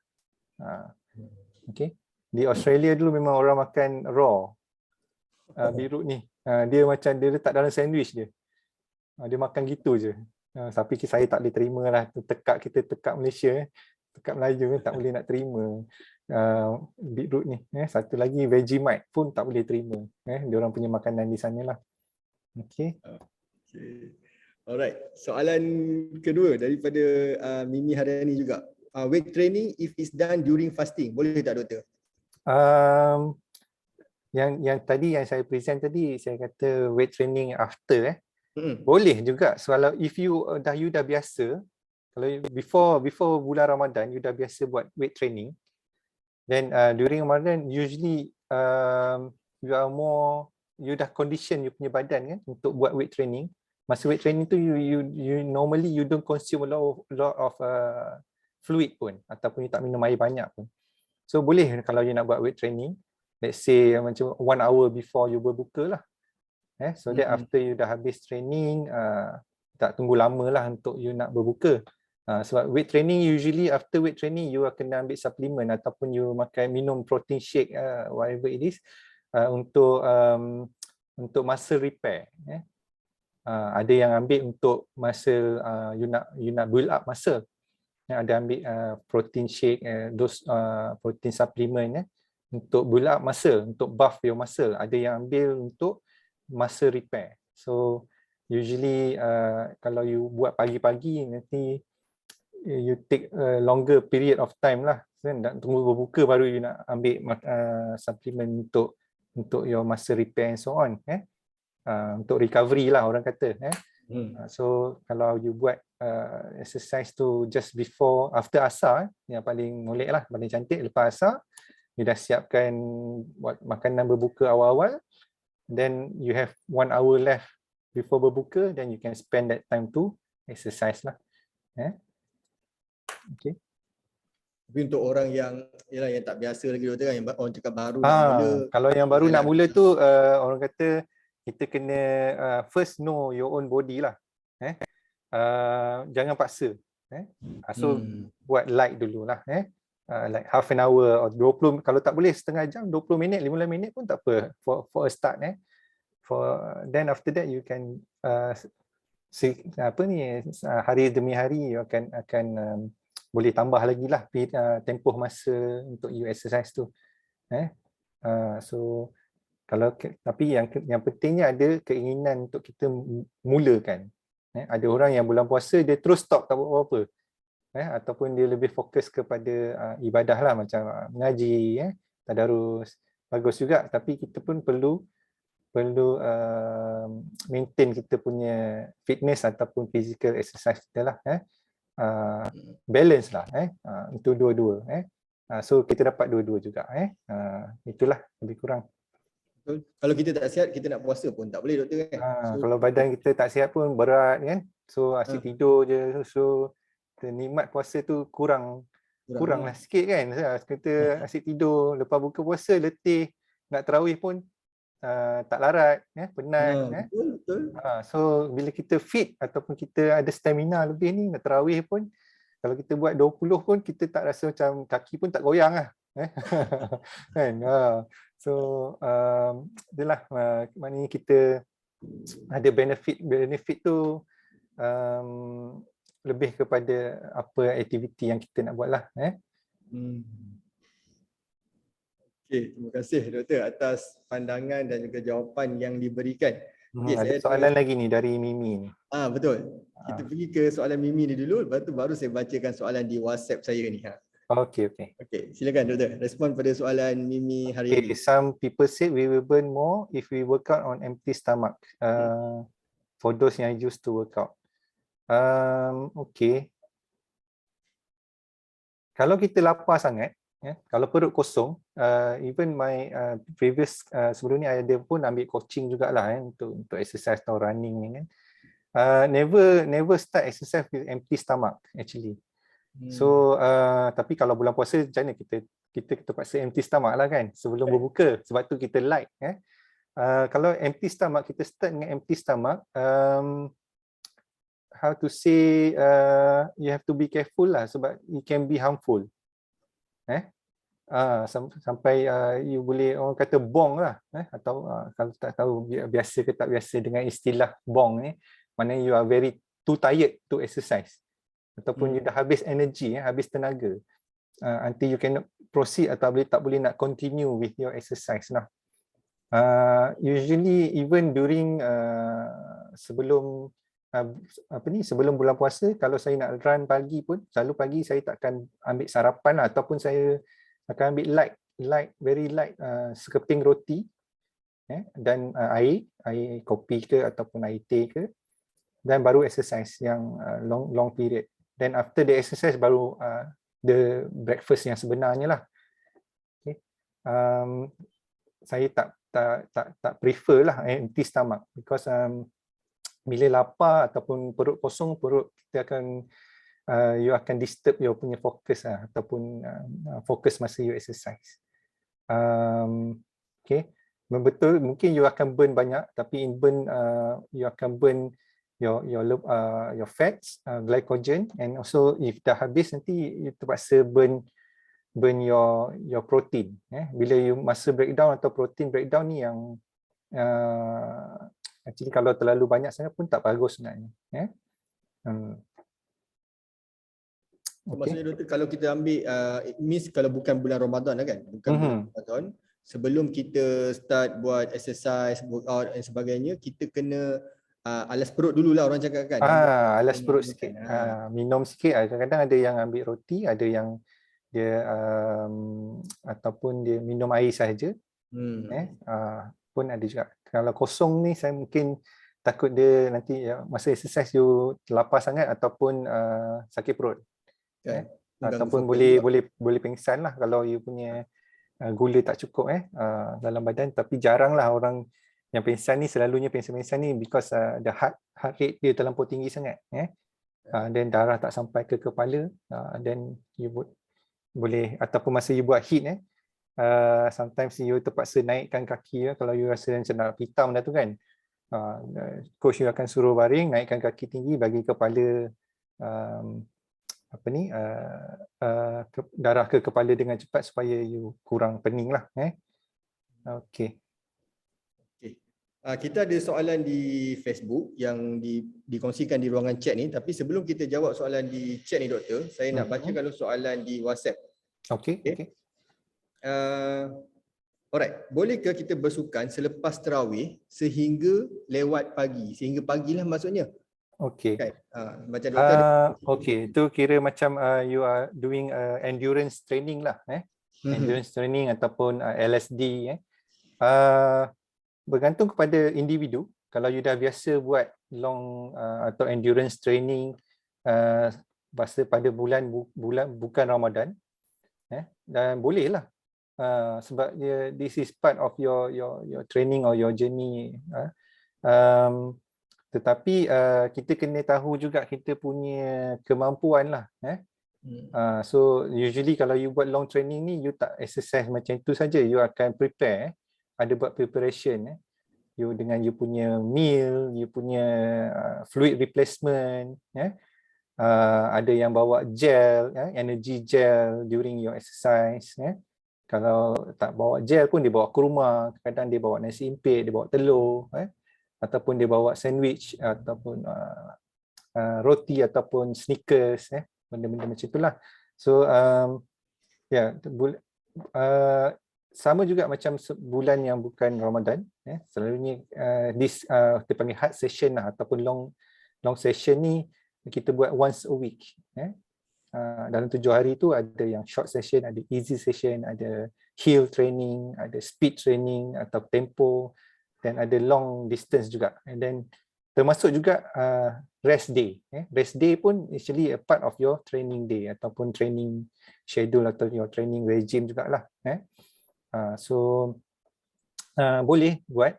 Okay. Di Australia dulu memang orang makan raw beetroot ni. Dia macam dia letak dalam sandwich dia. Dia makan gitu je. Tapi saya tak boleh terima lah. Kita tekak Malaysia, tekak Melayu tak boleh nak terima beetroot ni. Satu lagi Vegemite pun tak boleh terima. Diorang punya makanan di sana lah. Okay. Alright. Soalan kedua daripada Mimi Haryani juga. Weight training if it's done during fasting, boleh tak doktor? Yang tadi yang saya present tadi, saya kata weight training after boleh juga. So kalau if you dah biasa, kalau before bulan Ramadan you dah biasa buat weight training, then during Ramadan usually you dah condition you punya badan kan untuk buat weight training. Masa weight training tu you normally you don't consume a lot of fluid pun, ataupun you tak minum air banyak pun. So boleh kalau you nak buat weight training, let's say macam 1 hour before you berbuka lah. So that after you dah habis training, tak tunggu lama lah untuk you nak berbuka. Sebab weight training usually after weight training you akan ambil suplemen ataupun you minum protein shake, whatever it is, untuk muscle repair. Ada yang ambil untuk muscle, you nak build up muscle. Ada ambil protein shake, those protein supplement untuk build up muscle, untuk buff your muscle. Ada yang ambil untuk muscle repair. So usually kalau you buat pagi-pagi, nanti you take a longer period of time lah, kan, nak tunggu berbuka baru you nak ambil supplement untuk your muscle repair and so on, untuk recovery lah orang kata. So kalau you buat exercise tu just before, after asar, yang paling molek lah, paling cantik. Lepas asar you dah siapkan buat makanan berbuka awal-awal, then you have 1 hour left before berbuka, then you can spend that time to exercise lah. Okay. Tapi untuk orang yang tak biasa lagi doktor kan, yang orang cakap baru nak mula. Kalau yang baru nak mula tu orang kata kita kena first know your own body lah. Jangan paksa. So buat light dululah, like half an hour or 20, kalau tak boleh setengah jam, 20 minit, 15 minit pun tak apa for a start. Then after that you can hari demi hari you akan boleh tambah lagi lah tempoh masa untuk you exercise tu. So kalau tapi yang pentingnya ada keinginan untuk kita mulakan. Ada orang yang bulan puasa dia terus stop, tak buat apa-apa. Ataupun dia lebih fokus kepada ibadah lah, macam mengaji, tadarus. Bagus juga, tapi kita pun perlu maintain kita punya fitness ataupun physical exercise kita lah. Balance lah, untuk dua-dua. So kita dapat dua-dua juga. Itulah lebih kurang. Kalau kita tak sihat, kita nak puasa pun tak boleh doktor kan. Kalau badan kita tak sihat pun berat kan. So asyik tidur je. So nikmat puasa tu kuranglah sikit kan. Kita asyik tidur, lepas buka puasa letih, nak tarawih pun tak larat, penat. Betul. So bila kita fit ataupun kita ada stamina lebih ni, nak tarawih pun kalau kita buat 20 pun kita tak rasa macam kaki pun tak goyang lah. Kan? So itulah maknanya kita ada benefit tu lebih kepada apa aktiviti yang kita nak buat lah. Okay, terima kasih doktor atas pandangan dan juga jawapan yang diberikan. Ada soalan lagi ni dari Mimi ni. Betul. Kita pergi ke soalan Mimi ni dulu, lepas tu baru saya bacakan soalan di WhatsApp saya ni. Okay. Okay, silakan doktor. Respon pada soalan Mimi hari ini. Some people say we will burn more if we work out on empty stomach. For those yang used to work out. Okay. Kalau kita lapar sangat, kalau perut kosong, even my previous sebelum ni ada pun ambil coaching jugalah untuk exercise atau running ni kan. Never start exercise with empty stomach actually. So tapi kalau bulan puasa macam mana kita terpaksa empty stomach lah kan sebelum berbuka, sebab tu kita light. Kalau empty stomach, kita start dengan empty stomach, how to say, you have to be careful lah sebab it can be harmful. Sampai you boleh, orang kata bong lah, atau kalau tak tahu biasa ke tak biasa dengan istilah bong ni, maknanya you are very too tired to exercise ataupun you dah habis energy, habis tenaga, until you cannot proceed atau tak boleh nak continue with your exercise lah. Usually even during sebelum bulan puasa, kalau saya nak run pagi pun, selalu pagi saya takkan ambil sarapan lah, ataupun saya akan ambil very light, sekeping roti dan air kopi ke ataupun air teh ke, dan baru exercise yang long period. Then after the exercise baru the breakfast yang sebenarnya lah. Okay. Saya tak prefer lah empty stomach, because bila lapar ataupun perut kosong, kita akan you akan disturb your punya fokus ataupun fokus masa you exercise. Okay, betul, mungkin you akan burn banyak, tapi in burn you akan burn your fats, glycogen, and also if dah habis nanti you terpaksa burn your protein. Bila you masa breakdown atau protein breakdown ni yang actually kalau terlalu banyak sangat pun tak bagus sebenarnya. Maksudnya doktor, kalau kita ambil it means kalau bukan bulan Ramadan lah kan, bukan bulan Ramadan, sebelum kita start buat exercise, workout dan sebagainya, kita kena alas perut dululah orang cakap kan. Alas perut sikit. Minum sikit. Kadang-kadang ada yang ambil roti, ada yang dia ataupun dia minum air sahaja. Pun ada juga. Kalau kosong ni saya mungkin takut dia nanti masa exercise you lapar sangat ataupun sakit perut. Ataupun boleh pingsan lah kalau you punya gula tak cukup dalam badan. Tapi jaranglah orang yang pingsan ni, selalunya pingsan ni because the heart rate dia terlampau tinggi sangat, dan darah tak sampai ke kepala, then you boleh, ataupun masa you buat HIIT sometimes you terpaksa naikkan kaki kalau you rasa macam nak hitam dah tu kan, coach you akan suruh baring, naikkan kaki tinggi, bagi kepala darah ke kepala dengan cepat supaya you kurang pening lah. Okey. Kita ada soalan di Facebook yang dikongsikan di ruangan chat ni, tapi sebelum kita jawab soalan di chat ni doktor, saya nak bacakan soalan di WhatsApp. Okey. Alright, bolehkah kita bersukan selepas tarawih sehingga lewat pagi, sehingga pagilah maksudnya? Okey. Kan? Macam doktor okey, itu kira macam you are doing endurance training lah, endurance training ataupun LSD. Bergantung kepada individu. Kalau you dah biasa buat long atau endurance training pada bulan bukan Ramadan, dan boleh lah, sebab this is part of your training or your journey. Tetapi kita kena tahu juga kita punya kemampuan lah. So usually kalau you buat long training ni, you tak exercise macam itu saja, you akan prepare, ada buat preparation, you dengan you punya meal, you punya fluid replacement, ada yang bawa gel, energy gel during your exercise. Kalau tak bawa gel pun dia bawa kurma, kadang dia bawa nasi impit, dia bawa telur, ataupun dia bawa sandwich ataupun roti ataupun Snickers, benda-benda macam itulah. So sama juga macam bulan yang bukan Ramadan, selalunya kita panggil hard session lah, ataupun long session ni kita buat once a week. Dalam 7 hari tu ada yang short session, ada easy session, ada hill training, ada speed training atau tempo, dan ada long distance juga. And then termasuk juga rest day. Rest day pun actually a part of your training day ataupun training schedule atau your training regime jugalah. So boleh buat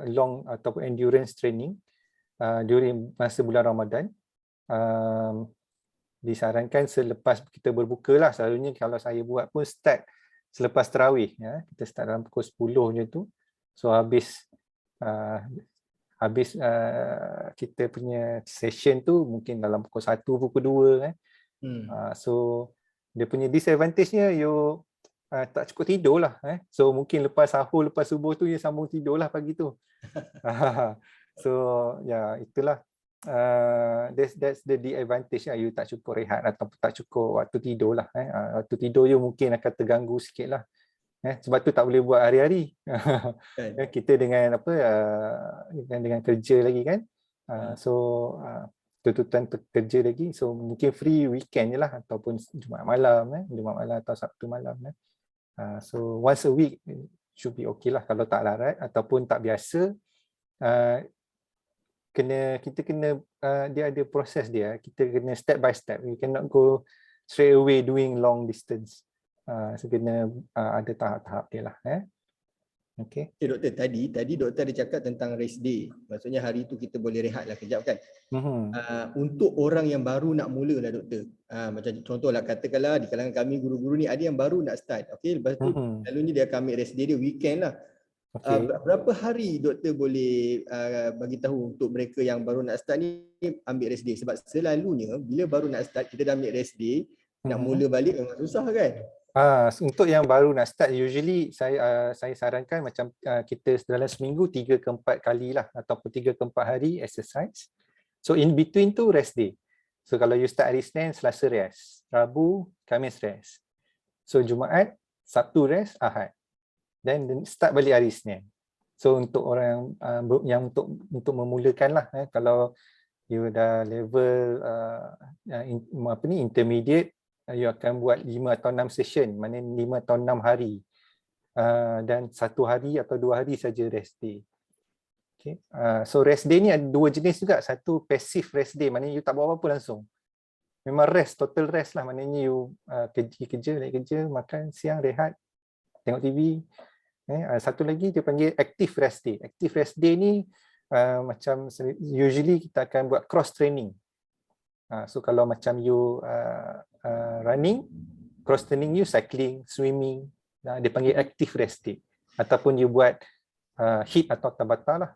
long ataupun endurance training during masa bulan Ramadan. Disarankan selepas kita berbuka lah. Selalunya kalau saya buat pun start selepas tarawih. Kita start dalam pukul 10 macam tu. So habis kita punya session tu mungkin dalam pukul 1, pukul 2. So dia punya disadvantage-nya you tak cukup tidur lah. So mungkin lepas sahur, lepas subuh tu you sambung tidur lah pagi tu. So itulah. That's the advantage lah. You tak cukup rehat atau tak cukup waktu tidur lah. Waktu tidur you mungkin akan terganggu sikit lah. Sebab tu tak boleh buat hari-hari. Kita dengan dengan kerja lagi kan. So tuntutan kerja lagi. So mungkin free weekend je lah, ataupun Jumaat malam atau Sabtu malam. So once a week should be okay lah. Kalau tak larat ataupun tak biasa, kita kena dia ada proses dia. Kita kena step by step. We cannot go straight away doing long distance. So kena ada tahap-tahap dia lah. Okay. Doktor, tadi doktor ada cakap tentang rest day. Maksudnya hari tu kita boleh rehat lah kejap kan. Untuk orang yang baru nak mula lah doktor. Macam contohlah katakanlah di kalangan kami guru-guru ni ada yang baru nak start. Okay, lepas tu selalunya dia akan ambil rest day dia weekend lah. Berapa hari doktor boleh bagi tahu untuk mereka yang baru nak start ni ambil rest day? Sebab selalunya bila baru nak start kita dah ambil rest day, nak mula balik memang susah kan. Untuk yang baru nak start, usually saya sarankan macam kita dalam seminggu 3 ke 4 kali lah, ataupun 3 ke 4 hari exercise. So in between tu rest day. So kalau you start hari Isnin, Selasa rest, Rabu, Khamis rest. So Jumaat, Sabtu rest, Ahad. Then start balik hari Isnin. So untuk orang yang untuk memulakan lah, kalau you dah level intermediate, you akan buat 5 atau 6 session, maknanya 5 atau 6 hari. Dan 1 hari atau 2 hari saja rest day. Okay. So rest day ni ada 2 jenis juga. Satu passive rest day, maknanya you tak buat apa-apa langsung. Memang rest, total rest lah. Maknanya you kerja, naik kerja, makan, siang, rehat, tengok TV. Satu lagi dia panggil active rest day. Active rest day ni macam usually kita akan buat cross training. So kalau macam you running, cross training you cycling, swimming, dia panggil active rest day. Ataupun you buat HIIT atau Tabata lah.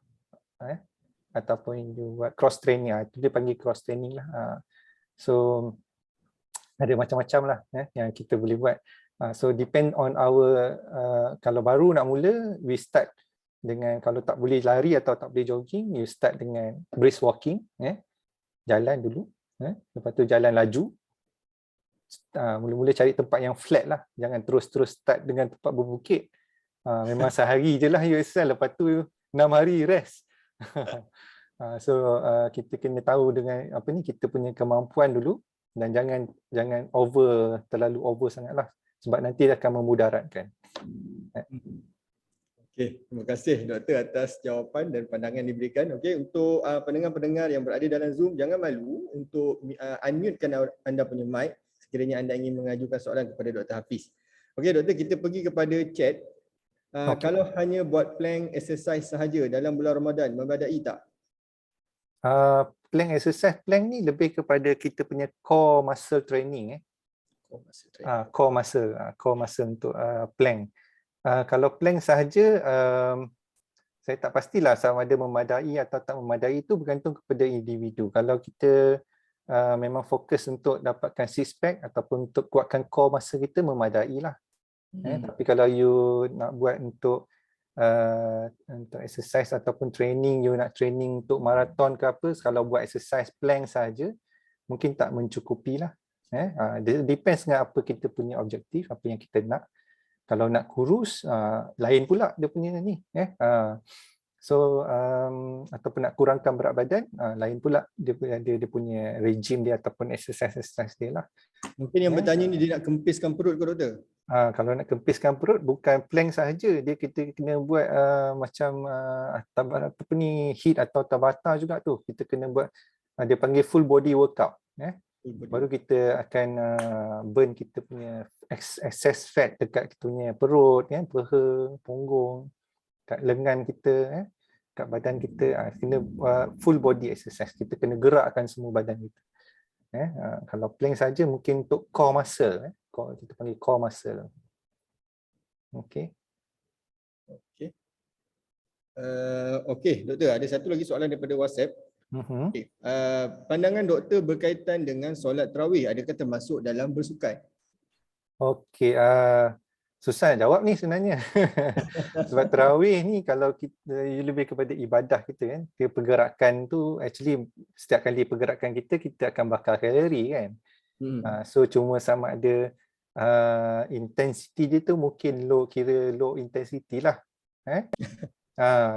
Ataupun you buat cross training, itu dia panggil cross training lah. So ada macam-macam lah yang kita boleh buat. So depend on our kalau baru nak mula, we start dengan, kalau tak boleh lari atau tak boleh jogging, you start dengan brisk walking, jalan dulu, lepas tu jalan laju. Mula-mula cari tempat yang flat lah, jangan terus-terus start dengan tempat berbukit. Memang sehari je lah you exercise, lepas tu 6 hari rest. So kita kena tahu dengan kita punya kemampuan dulu, dan jangan terlalu over sangatlah, sebab nanti akan memudaratkan. Okey, terima kasih Doktor atas jawapan dan pandangan diberikan. Okey, untuk pendengar-pendengar yang berada dalam Zoom, jangan malu untuk unmute-kan anda punya mic sekiranya anda ingin mengajukan soalan kepada Dr. Hafiz. Okey Doktor, kita pergi kepada chat. Kalau hanya buat plank exercise sahaja dalam bulan Ramadan, memadai tak? Plank exercise, plank ni lebih kepada kita punya core muscle training. Core muscle untuk plank. Kalau plank sahaja, saya tak pastilah sama ada memadai atau tak memadai, itu bergantung kepada individu. Kalau kita memang fokus untuk dapatkan six pack ataupun untuk kuatkan core muscle kita, memadai lah. Tapi kalau you nak buat untuk exercise ataupun training, you nak training untuk maraton ke apa, kalau buat exercise plank saja mungkin tak mencukupi lah. Depends dengan apa kita punya objektif, apa yang kita nak. Kalau nak kurus, lain pula dia punya ni. So ataupun nak kurangkan berat badan, lain pula dia punya regime dia ataupun exercise dia lah. Mungkin yang bertanya ni dia nak kempiskan perut ke Doktor? Kalau nak kempiskan perut, bukan plank sahaja, dia kita kena buat macam HIIT atau Tabata juga tu. Kita kena buat, dia panggil full body workout. Baru kita akan burn kita punya excess fat dekat kita punya perut, peha, punggung, kat lengan kita, kat badan kita. Kena full body exercise, kita kena gerakkan semua badan kita. Kalau plank saja mungkin untuk core muscle, kita panggil core muscle. Okey. Okey, Doktor, ada satu lagi soalan daripada WhatsApp. Okay. Pandangan Doktor berkaitan dengan solat tarawih, adakah termasuk dalam bersukan? Okey, susah nak jawab ni sebenarnya. Sebab tarawih ni kalau kita lebih kepada ibadah kita kan, pergerakan tu actually setiap kali pergerakan kita akan bakar kalori kan. So cuma sama ada intensity dia tu mungkin low intensity lah.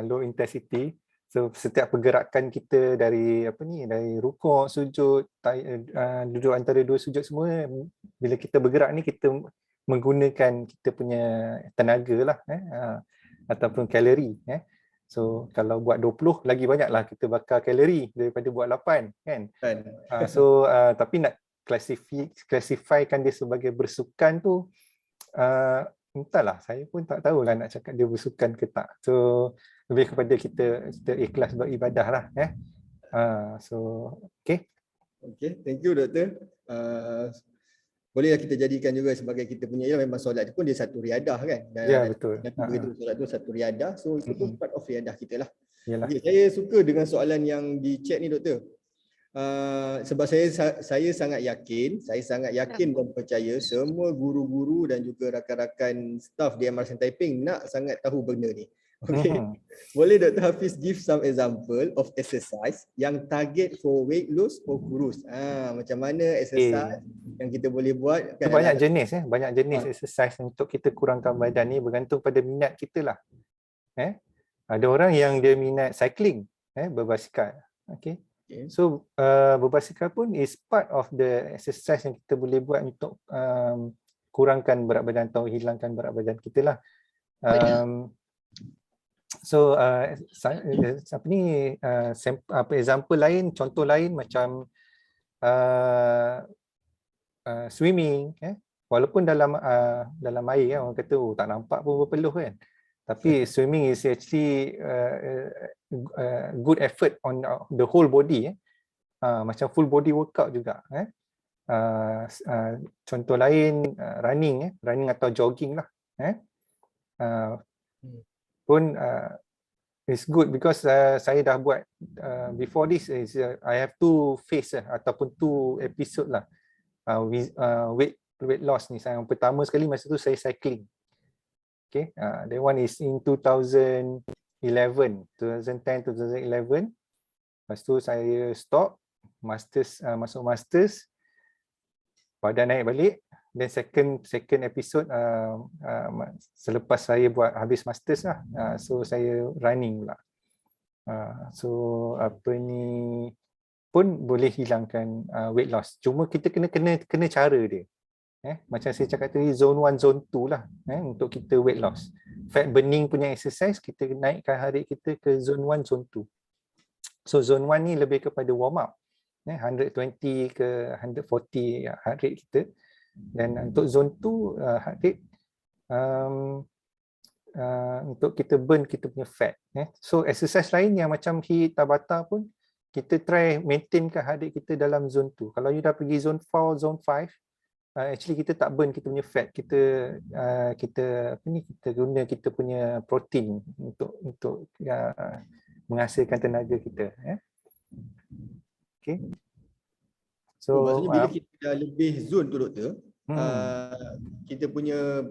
Low intensity. So setiap pergerakan kita dari dari rukuk, sujud, duduk antara dua sujud semua, bila kita bergerak ni kita menggunakan kita punya tenaga lah, ataupun kalori. So kalau buat 20 lagi banyaklah kita bakar kalori daripada buat 8 kan. So tapi nak classifykan dia sebagai bersukan tu, entahlah, saya pun tak tahulah nak cakap dia bersukan ke tak. So lebih kepada kita ikhlas beribadah lah. So okay, thank you Doktor. Bolehlah kita jadikan juga sebagai kita punya, memang solat pun dia satu riadah kan. Ya, betul. Begitu solat tu satu riadah, so itu pun part of riadah kita lah. Okay, saya suka dengan soalan yang di chat ni Doktor. Sebab saya sangat yakin dan percaya semua guru-guru dan juga rakan-rakan staff di MRSM Taiping nak sangat tahu benda ni. Okay. Boleh Dr. Hafiz give some example of exercise yang target for weight loss or kurus? Macam mana exercise yang kita boleh buat? Itu banyak jenis banyak jenis exercise untuk kita kurangkan badan ni, bergantung pada minat kita lah. Ada orang yang dia minat cycling, berbasikal. Okay. So berbasikal pun is part of the exercise yang kita boleh buat untuk kurangkan berat badan atau hilangkan berat badan kita lah. So apa ni example lain, contoh lain macam swimming, walaupun dalam air orang kata tak nampak pun berpeluh kan, tapi swimming is actually good effort on the whole body, macam full body workout juga. Contoh lain running atau jogging lah, pun is good because saya dah buat before this is I have 2 phase ataupun 2 episode lah. Weight loss ni, yang pertama sekali masa tu saya cycling. Okay, that one is in 2010, 2011. Lepas tu saya stop, masuk masters, badan naik balik. Then second episode selepas saya buat habis masters lah, so saya running pula. So apa ni pun boleh hilangkan weight loss. Cuma kita kena cara dia. Macam saya cakap tadi, zone 1, zone 2 lah, untuk kita weight loss. Fat burning punya exercise, kita naikkan heart rate kita ke zone 1, zone 2. So zone 1 ni lebih kepada warm up, 120 ke 140 heart rate kita. Dan untuk zone 2 heart rate untuk kita burn kita punya fat. So exercise lain yang macam HIIT, Tabata pun kita try maintainkan heart rate kita dalam zone 2. Kalau you dah pergi zone 4, zone 5, actually kita tak burn kita punya fat, kita guna kita punya protein untuk menghasilkan tenaga kita. Okay. So maksudnya bila kita dah lebih zone tu doktor, kita punya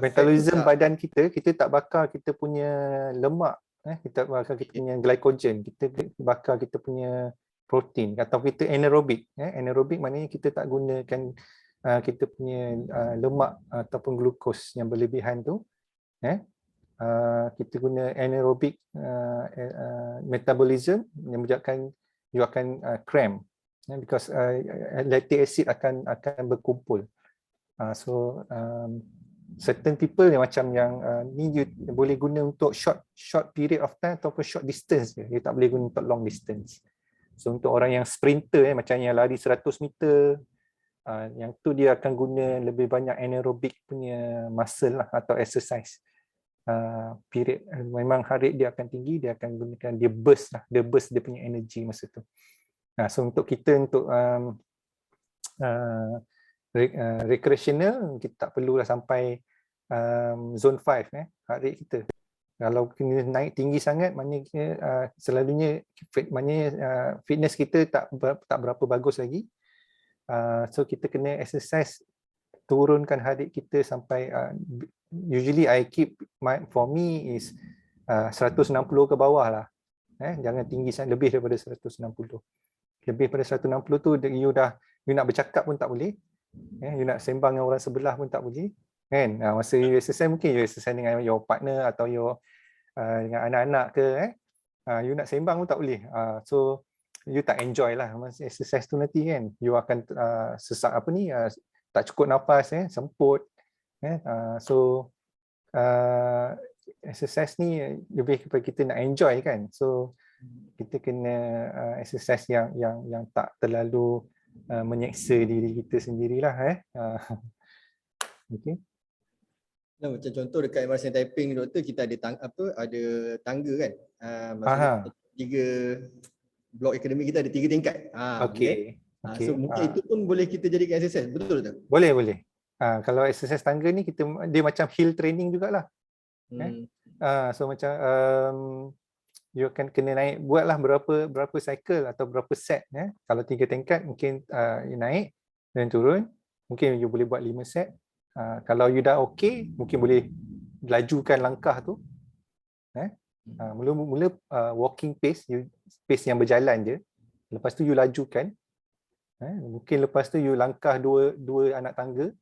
metabolism badan kita tak bakar kita punya lemak, kita bakar kita punya glycogen, kita bakar kita punya protein, atau kita anaerobik. Anaerobik maknanya kita tak gunakan kita punya lemak ataupun glukos yang berlebihan tu. Kita guna anaerobik metabolism yang menyebabkan you akan cramp, because lactic acid akan berkumpul. So certain people yang macam yang ni you boleh guna untuk short period of time ataupun short distance, you tak boleh guna untuk long distance. So untuk orang yang sprinter, macam yang lari 100 meter, yang tu dia akan guna lebih banyak anaerobik punya muscle lah, atau exercise. Period memang heart rate dia akan tinggi, dia akan gunakan, dia burst dia punya energy masa tu. So untuk kita untuk recreational, kita tak perlulah sampai zone 5 heart rate kita. Kalau kena naik tinggi sangat, maknanya selalunya fitness kita tak berapa bagus lagi. So kita kena exercise, turunkan heart rate kita sampai usually I keep for me is 160 ke bawah lah. Jangan tinggi sangat, lebih daripada 160. Lebih pada 160 tu you nak bercakap pun tak boleh. You nak sembang dengan orang sebelah pun tak boleh. Kan? Masa you exercise, mungkin you exercise dengan your partner atau dengan anak-anak ke, you nak sembang pun tak boleh. So you tak enjoy lah masa exercise tu nanti kan. You akan sesak tak cukup nafas, semput. So exercise ni lebih kepada kita nak enjoy kan. So kita kena exercise yang tak terlalu menyeksa diri kita sendirilah. Okay. Macam contoh dekat MRC Taiping doktor, kita ada tangga kan. Maksudnya 3 blok akademik kita ada 3 tingkat. Okay. So mungkin itu pun boleh kita jadikan exercise, betul tak? Boleh. Kalau exercise tangga ni dia macam hill training jugalah. So macam you akan kena naik, buatlah berapa cycle atau berapa set. Kalau 3 tingkat mungkin you naik dan turun, mungkin you boleh buat 5 set. Kalau you dah okay, mungkin boleh lajukan langkah tu. Mula-mula walking pace, pace yang berjalan je. Lepas tu you lajukan. Mungkin lepas tu you langkah dua anak tangga.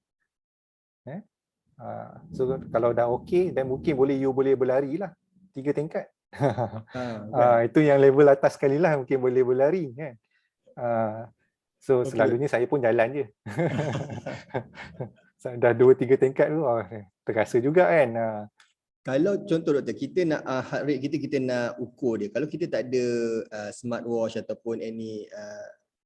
So kalau dah okey, dan mungkin you boleh berlari lah 3 tingkat. Itu yang level atas sekali lah, mungkin boleh berlari kan. So selalunya saya pun jalan je. Dah 2-3 tingkat tu terasa juga kan. Kalau contoh doktor, kita nak heart rate kita nak ukur dia. Kalau kita tak ada smartwatch ataupun any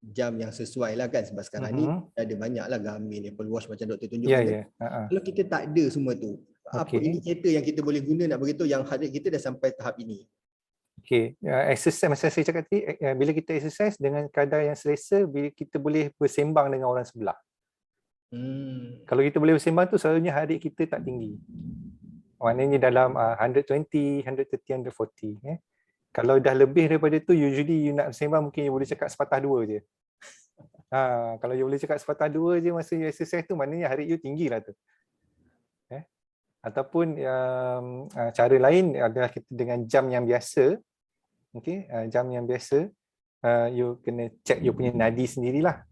jam yang sesuai lah kan, sebab sekarang ni ada banyak lah Garmin, Apple Watch macam doktor tunjuk. Kalau kita tak ada semua tu, apa indikator yang kita boleh guna nak beritahu yang heart rate kita dah sampai tahap ini? Exercise, masa saya cakap tadi, bila kita exercise dengan kadar yang selesa, bila kita boleh bersembang dengan orang sebelah. Kalau kita boleh bersembang tu, selalunya heart rate kita tak tinggi. Maknanya dalam 120, 130, 140. Kalau dah lebih daripada tu, usually you nak bersembang mungkin you boleh cakap sepatah dua je. Kalau you boleh cakap sepatah dua je masa you exercise tu, maknanya heart rate you tinggi lah tu. Ataupun cara lain adalah kita dengan jam yang biasa. Jam yang biasa, you kena check you punya nadi sendirilah.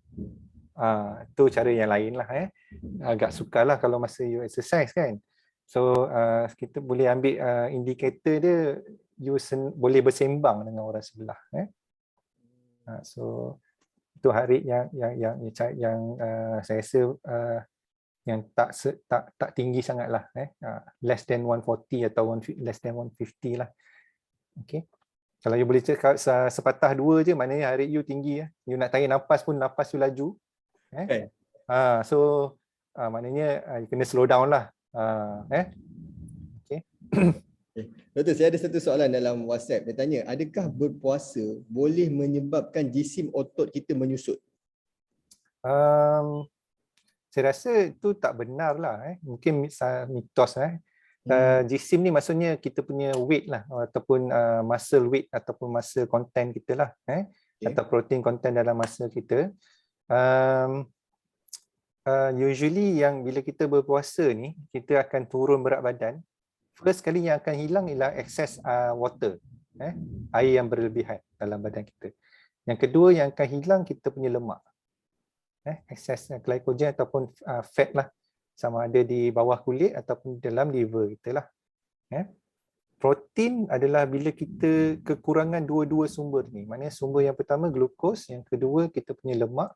Tu cara yang lain lah. Agak sukar lah kalau masa you exercise kan. So kita boleh ambil indikator dia, you boleh bersembang dengan orang sebelah. So itu heart rate yang saya rasa yang tak tinggi sangatlah, less than 140 atau less than 150 lah. Kalau you boleh cakap sepatah dua je, maknanya heart rate you tinggi. You nak tarik nafas pun nafas you laju. So maknanya you kena slow down lah. Doktor, saya ada satu soalan dalam WhatsApp. Dia tanya, adakah berpuasa boleh menyebabkan jisim otot kita menyusut? Saya rasa itu tak benar lah. Mungkin mitos. Jisim ni maksudnya kita punya weight lah, ataupun muscle weight ataupun muscle content kita lah, atau protein content dalam muscle kita. Usually yang bila kita berpuasa ni, kita akan turun berat badan. First kali yang akan hilang ialah excess water, air yang berlebihan dalam badan kita. Yang kedua yang akan hilang kita punya lemak, excess glycogen ataupun fat lah, sama ada di bawah kulit ataupun dalam liver kita lah. Protein adalah bila kita kekurangan dua-dua sumber ni. Maknanya sumber yang pertama glukos, yang kedua kita punya lemak,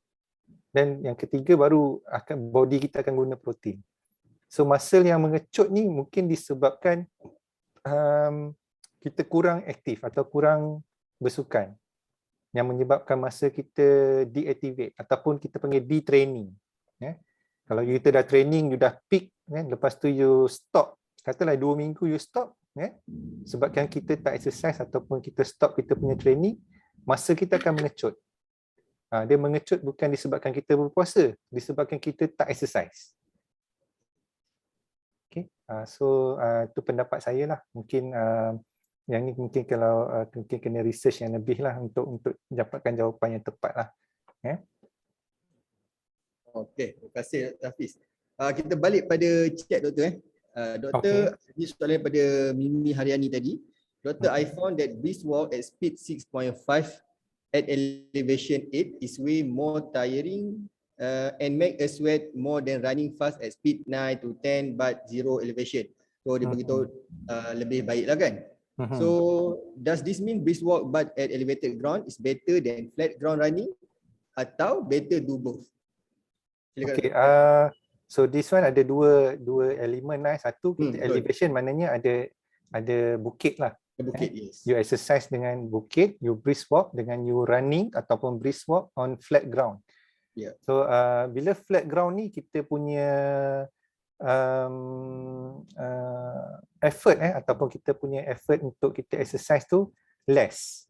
dan yang ketiga baru body kita akan guna protein. So muscle yang mengecut ni mungkin disebabkan kita kurang aktif atau kurang bersukan, yang menyebabkan masa kita deactivate ataupun kita panggil detraining. Kalau kita dah training, you dah peak, lepas tu you stop, katalah 2 minggu you stop, sebabkan kita tak exercise ataupun kita stop kita punya training, masa kita akan mengecut. Dia mengecut bukan disebabkan kita berpuasa, disebabkan kita tak exercise. So itu pendapat saya lah. Mungkin yang ni mungkin kalau mungkin kena research yang lebih lah untuk dapatkan jawapan yang tepat lah. Okey, terima kasih Dr. Hafiz. Kita balik pada chat doktor. Doktor, ini soalan daripada Mimi Haryani tadi. Doktor, I found that brisk walk at speed 6.5 at elevation 8 is way more tiring and make us sweat more than running fast at speed 9 to 10 but zero elevation. So dia beritahu lebih baik lah kan. So does this mean brisk walk but at elevated ground is better than flat ground running atau better do both? Okay, so this one ada dua elemen lah. Satu kita elevation, maknanya ada bukit lah. Bukit, yes. You exercise dengan bukit, you brisk walk dengan you running ataupun brisk walk on flat ground. So bila flat ground ni kita punya effort ataupun kita punya effort untuk kita exercise tu less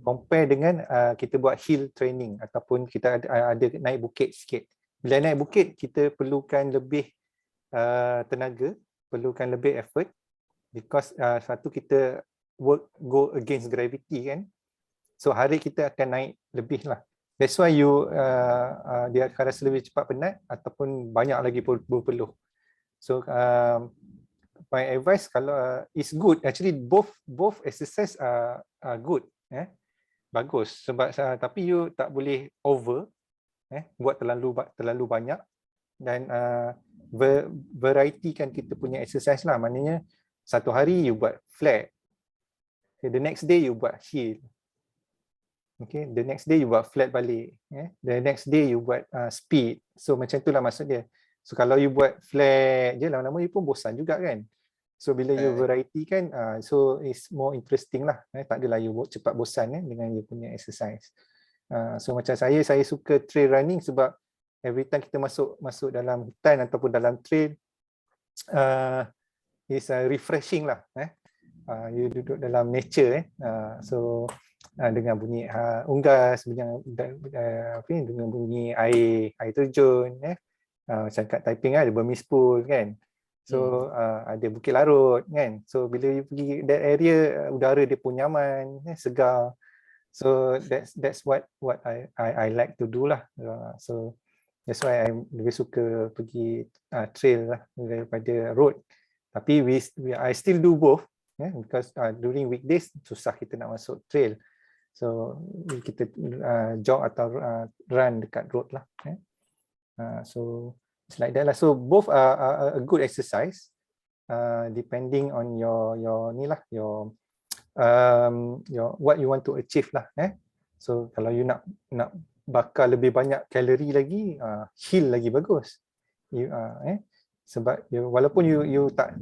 compare dengan kita buat hill training ataupun kita ada naik bukit sikit. Bila naik bukit kita perlukan lebih tenaga, perlukan lebih effort, because satu kita go against gravity kan, so heart rate kita akan naik lebih lah. That's why you dia akan rasa lebih cepat penat ataupun banyak lagi berpeluh. So my advice kalau is good, actually both exercise are good, bagus, sebab tapi you tak boleh over, buat terlalu banyak, dan variety kan kita punya exercise lah, maknanya satu hari you buat flat, okay, the next day you buat heel, okay, the next day you buat flat balik, the next day you buat speed, so macam itulah maksud dia. So kalau you buat flat je, lama-lama you pun bosan juga kan. So bila you variety kan, so it's more interesting lah. Tak adalah you cepat bosan dengan you punya exercise. So macam saya suka trail running sebab every time kita masuk dalam hutan ataupun dalam trail, is refreshing lah. You duduk dalam nature, so dengan bunyi unggas, dengan bunyi air terjun, macam kat Taiping ada Burmese Pool kan. So ada Bukit Larut kan. So bila you pergi that area, udara dia pun nyaman, segar. So that's what I like to do lah. So that's why I lebih suka pergi trail lah daripada road. Tapi I still do both, because during weekdays susah kita nak masuk trail. So kita jog atau run dekat road lah. So it's like that lah. So both are a good exercise, depending on your ni lah, your what you want to achieve lah. So kalau you nak bakar lebih banyak kalori lagi, hill lagi bagus. Sebab walaupun you tak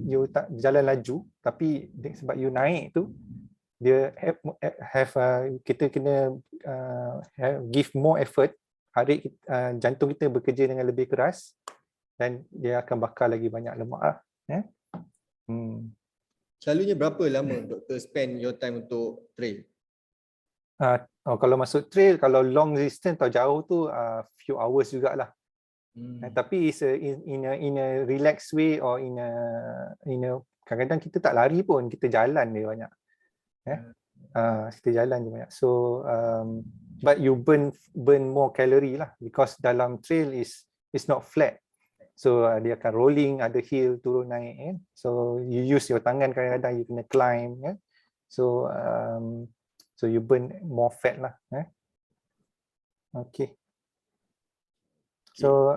jalan laju, tapi sebab you naik tu, dia kita kena give more effort. Jantung kita bekerja dengan lebih keras dan dia akan bakar lagi banyak lemak lah. Selalunya berapa lama doktor spend your time untuk trail? Kalau masuk trail, kalau long distance atau jauh tu few hours jugalah. Tapi in a relaxed way, or in a kadang-kadang kita tak lari pun, kita jalan dia banyak. Kita jalan je banyak. So but you burn more calorie lah, because dalam trail is not flat. So dia akan rolling, ada hill, turun naik. So you use your tangan, kadang-kadang you kena climb. So so you burn more fat lah. Okay. So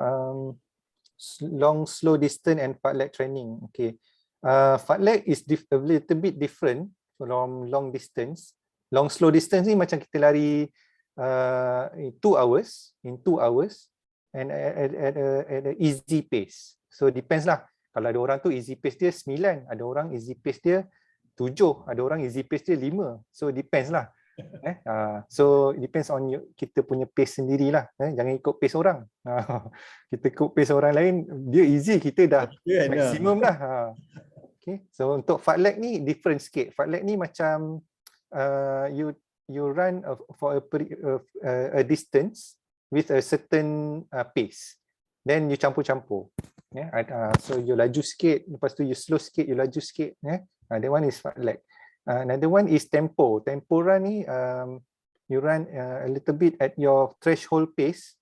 long slow distance and fartlek training. Okay. Fartlek is a little bit different from long distance. Long slow distance ni macam kita lari in 2 hours, and at a easy pace. So depends lah. Kalau ada orang tu easy pace dia 9, ada orang easy pace dia 7, ada orang easy pace dia 5. So depends lah. So it depends on kita punya pace sendirilah. Jangan ikut pace orang. Kita ikut pace orang lain, dia easy, kita dah maksimum dah. Okay. So untuk fartlek ni different sikit. Fartlek ni macam you run for a distance with a certain pace, then you campur-campur. So you laju sikit, lepas tu you slow sikit, you laju sikit. That one is fartlek. Another one is tempo. Tempo run ni you run a little bit at your threshold pace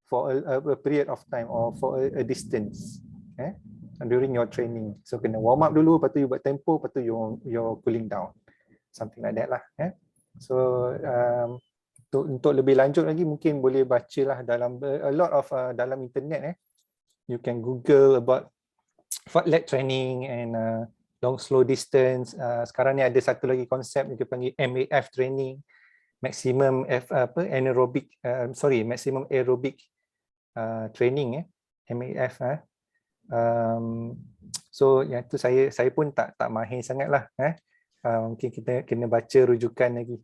for a period of time, or for a distance during your training. So kena warm up dulu, lepas tu you buat tempo, lepas tu you're cooling down, something like that lah. So untuk lebih lanjut lagi mungkin boleh bacalah dalam a lot of dalam internet. You can Google about fartlek training and long slow distance. Sekarang ni ada satu lagi konsep yang kita panggil MAF training, maximum maximum aerobic training, MAF. So yang tu saya pun tak mahir sangatlah. Mungkin kita kena baca rujukan lagi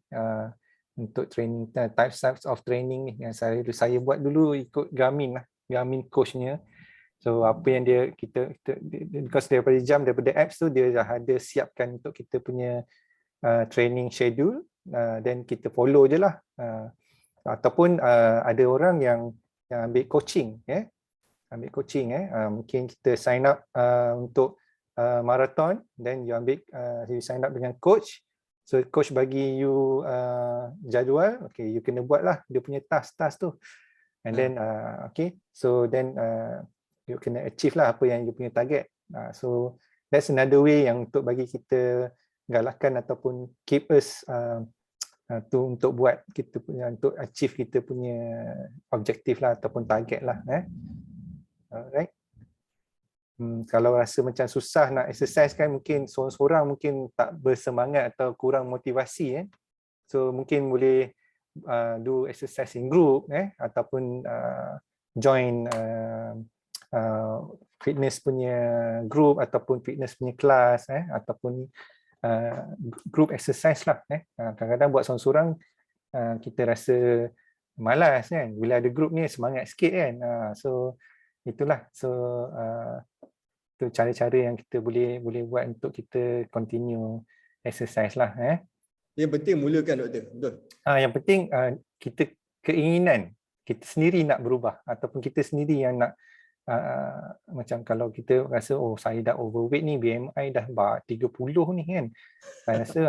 untuk training, types of training ni yang saya buat dulu ikut Garmin lah, Garmin coachnya. So apa yang kita because daripada apps tu dia dah ada siapkan untuk kita punya training schedule, then kita follow je lah. Ataupun ada orang yang ambil coaching, mungkin kita sign up untuk marathon, then you sign up dengan coach. So coach bagi you jadual, okay, you kena buat lah dia punya task tu, and then okay, so then you kena achieve lah apa yang you punya target. So that's another way yang untuk bagi kita galakkan ataupun keep us untuk buat kita punya, untuk achieve kita punya objektif lah ataupun target lah. Alright. Kalau rasa macam susah nak exercise kan, mungkin seorang-seorang mungkin tak bersemangat atau kurang motivasi so mungkin boleh do exercise in group ataupun join fitness punya group ataupun fitness punya kelas ataupun group exercise lah. Kadang-kadang buat seorang-seorang kita rasa malas kan, bila ada group ni semangat sikit kan. So itulah, so itu cara-cara yang kita boleh buat untuk kita continue exercise lah. Yang penting mulakan, doktor. Betul. Yang penting kita keinginan kita sendiri nak berubah ataupun kita sendiri yang nak macam kalau kita rasa saya dah overweight ni, BMI dah 30 ni kan. Saya rasa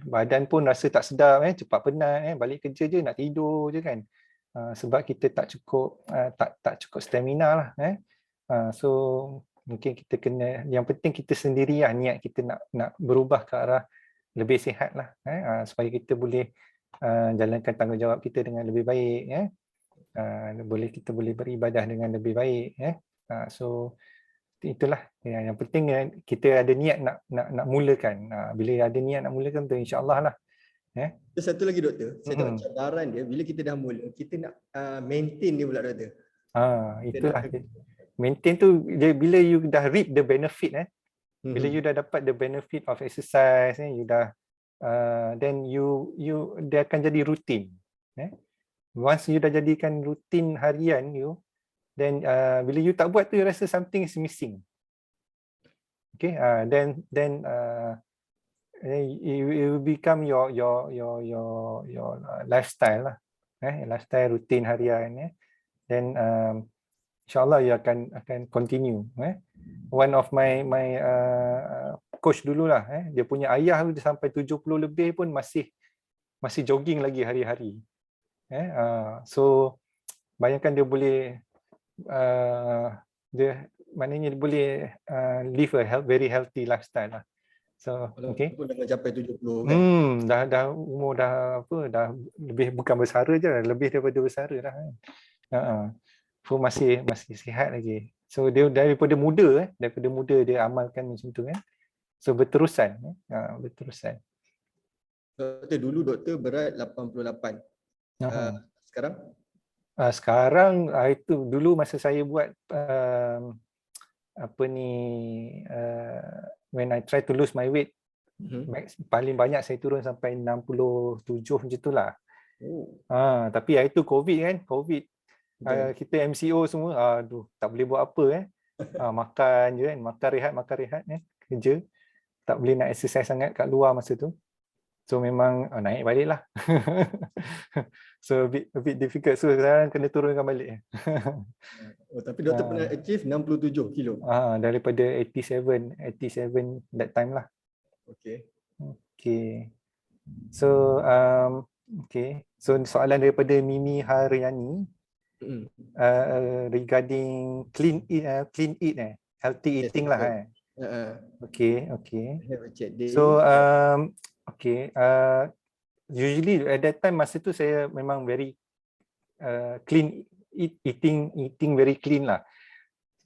badan pun rasa tak sedap, cepat penat, balik kerja je nak tidur je kan. Sebab kita tak cukup stamina lah. So mungkin kita kena, yang penting kita sendiri lah niat kita nak berubah ke arah lebih sihat lah, supaya kita boleh jalankan tanggungjawab kita dengan lebih baik, kita boleh beribadah dengan lebih baik, so itulah yang penting, kita ada niat nak mulakan. Bila ada niat nak mulakan tu insya-Allah lah. Satu lagi doktor, saya tengok cabaran dia bila kita dah mula, kita nak maintain dia pula doktor. Itulah. Maintain tu bila you dah reap the benefit, bila you dah dapat the benefit of exercise, you dah then dia akan jadi rutin. Once you dah jadikan rutin harian you, then bila you tak buat tu you rasa something is missing. Okay, then it will become your lifestyle lah, lifestyle rutin harian. Then insyaAllah you akan continue. One of my coach dululah, dia punya ayah dia sampai 70 lebih pun masih jogging lagi hari-hari. So bayangkan dia boleh maknanya dia boleh live a very healthy lifestyle lah. So okay. Pun dah mencapai 70 kan. Dah umur dah lebih, bukan bersara je, lebih daripada bersara dah kan. So masih sihat lagi. So dia daripada muda dia amalkan macam tu kan. So berterusan. Berterusan. Doktor, dulu doktor berat 88. Sekarang? Sekarang itu dulu masa saya buat when I try to lose my weight, paling banyak saya turun sampai 67 macam itulah. Tapi itu COVID kan, kita MCO semua, tak boleh buat apa makan je kan, makan rehat kerja, tak boleh nak exercise sangat kat luar masa tu. So memang naik balik lah. So a bit difficult. So sekarang kena turunkan balik. Tapi doktor pernah achieve 67 kilo. Daripada 87 that time lah. Okay. So so soalan daripada Mimi Haryani regarding clean eat, healthy eating lah. Okay. So usually at that time masa tu saya memang very clean eating very clean lah.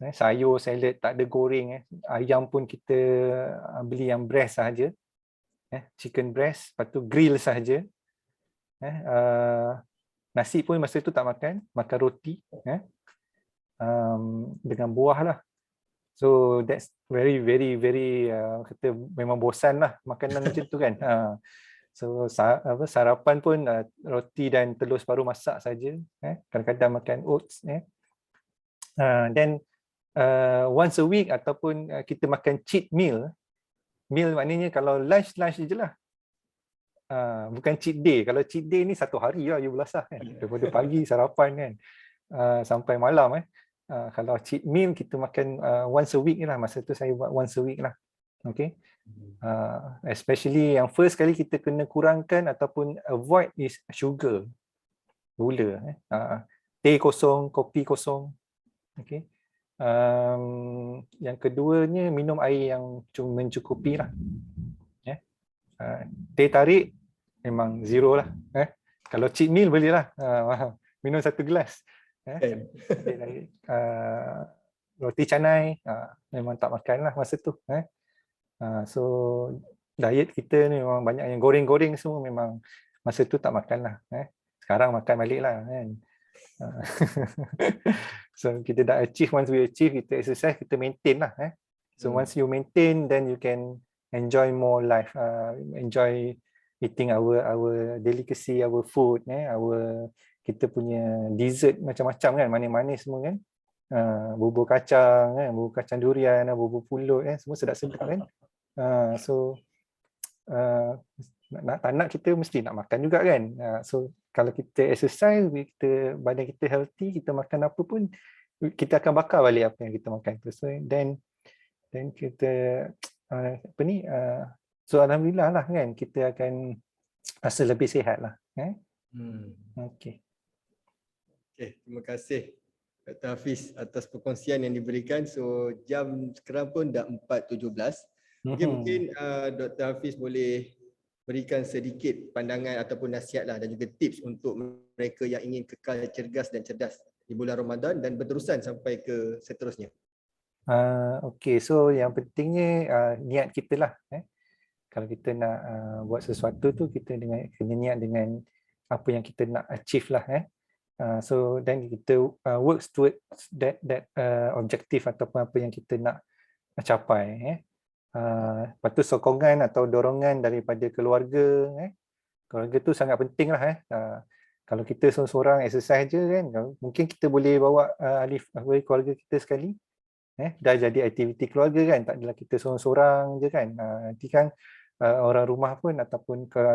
Sayur, salad tak ada goreng, ayam pun kita beli yang breast sahaja, chicken breast, lepas tu grill sahaja. Nasi pun masa tu tak makan roti dengan buah lah. So that's very kata memang bosan lah makanan macam tu kan. So sarapan pun roti dan telur separuh masak saja. Kadang-kadang makan oats. Then once a week ataupun kita makan cheat meal. Meal maknanya kalau lunch je lah. Bukan cheat day. Kalau cheat day ni satu hari lah you belasah kan. Daripada pagi sarapan kan sampai malam. Kalau cheat meal kita makan once a week lah. Masa tu saya buat once a week lah. Okay. Especially yang first kali kita kena kurangkan ataupun avoid is sugar, gula, teh kosong, kopi kosong. Okay. Yang keduanya minum air yang mencukupi lah. Teh tarik memang zero lah. Kalau cheat meal boleh lah, minum 1 gelas. Kan? Teh tarik, roti canai memang tak makan lah masa tu. So diet kita ni memang banyak yang goreng-goreng semua, memang masa tu tak makan lah. Sekarang makan balik lah kan. So kita dah achieve, once we achieve, kita exercise, kita maintain lah. So once you maintain, then you can enjoy more life, enjoy eating our delicacy, our food, kita punya dessert macam-macam kan, manis-manis semua kan. Bubur kacang kan, bubur kacang durian, bubur pulut semua sedap-sedap kan. So tak nak kita mesti nak makan juga kan. So kalau kita exercise, badan kita healthy, kita makan apa pun kita akan bakar balik apa yang kita makan tu. So then kita so alhamdulillah lah kan, kita akan rasa lebih sihat lah. Okay, terima kasih Dr. Hafiz atas perkongsian yang diberikan. So jam sekarang pun dah 4.17. Mungkin Dr. Hafiz boleh berikan sedikit pandangan ataupun nasihat lah, dan juga tips untuk mereka yang ingin kekal cergas dan cerdas di bulan Ramadan dan berterusan sampai ke seterusnya. Okay, so yang pentingnya niat kita lah. Kalau kita nak buat sesuatu tu, kita kena niat dengan apa yang kita nak achieve lah. So then kita work towards that objective ataupun apa yang kita nak capai. Lepas tu sokongan atau dorongan daripada keluarga. Keluarga tu sangat penting lah. Kalau kita seorang-seorang exercise je kan, mungkin kita boleh bawa alif keluarga kita sekali. Dah jadi aktiviti keluarga kan, tak adalah kita seorang-seorang je kan. Nanti kan orang rumah pun ataupun ke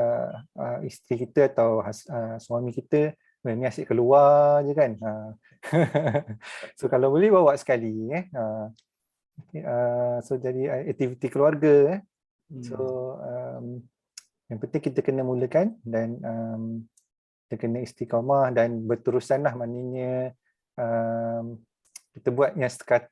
isteri kita atau suami kita ni asyik keluar je kan. So kalau boleh bawa sekali. So jadi aktiviti keluarga. So yang penting kita kena mulakan, dan kita kena istiqamah dan berterusan lah, maknanya kita buat yang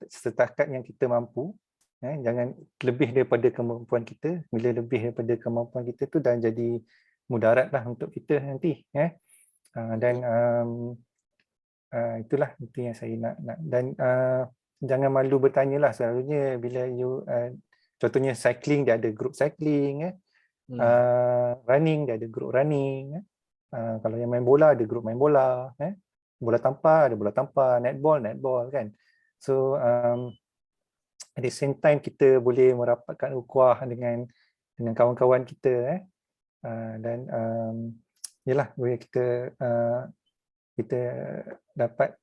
setakat yang kita mampu. Jangan lebih daripada kemampuan kita. Bila lebih daripada kemampuan kita tu dah jadi mudarat lah untuk kita nanti. Dan itulah itu yang saya nak. Dan jangan malu bertanya lah. Selalunya bila you contohnya cycling, dia ada group cycling. Running, dia ada group running. Kalau yang main bola, ada group main bola. Bola tampar, ada bola tampar. Netball kan. So at the same time kita boleh merapatkan ukhuwah dengan kawan-kawan kita. Dan yalah, kita dapat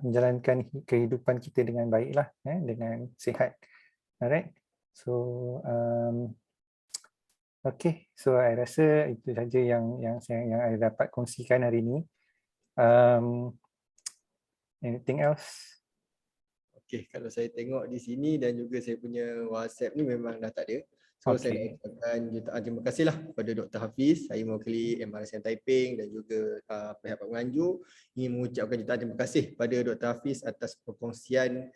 menjalankan kehidupan kita dengan baiklah, dengan sihat. Alright. So okay, so I rasa itu saja yang saya dapat kongsikan hari ini. Anything else? Okay, kalau saya tengok di sini dan juga saya punya WhatsApp ni memang dah tak ada. So saya nak ucapkan jutaan terima kasihlah kepada Dr. Hafiz. Saya mewakili MRSM Taiping dan juga pihak penganjur ingin mengucapkan jutaan terima kasih kepada Dr. Hafiz atas perkongsian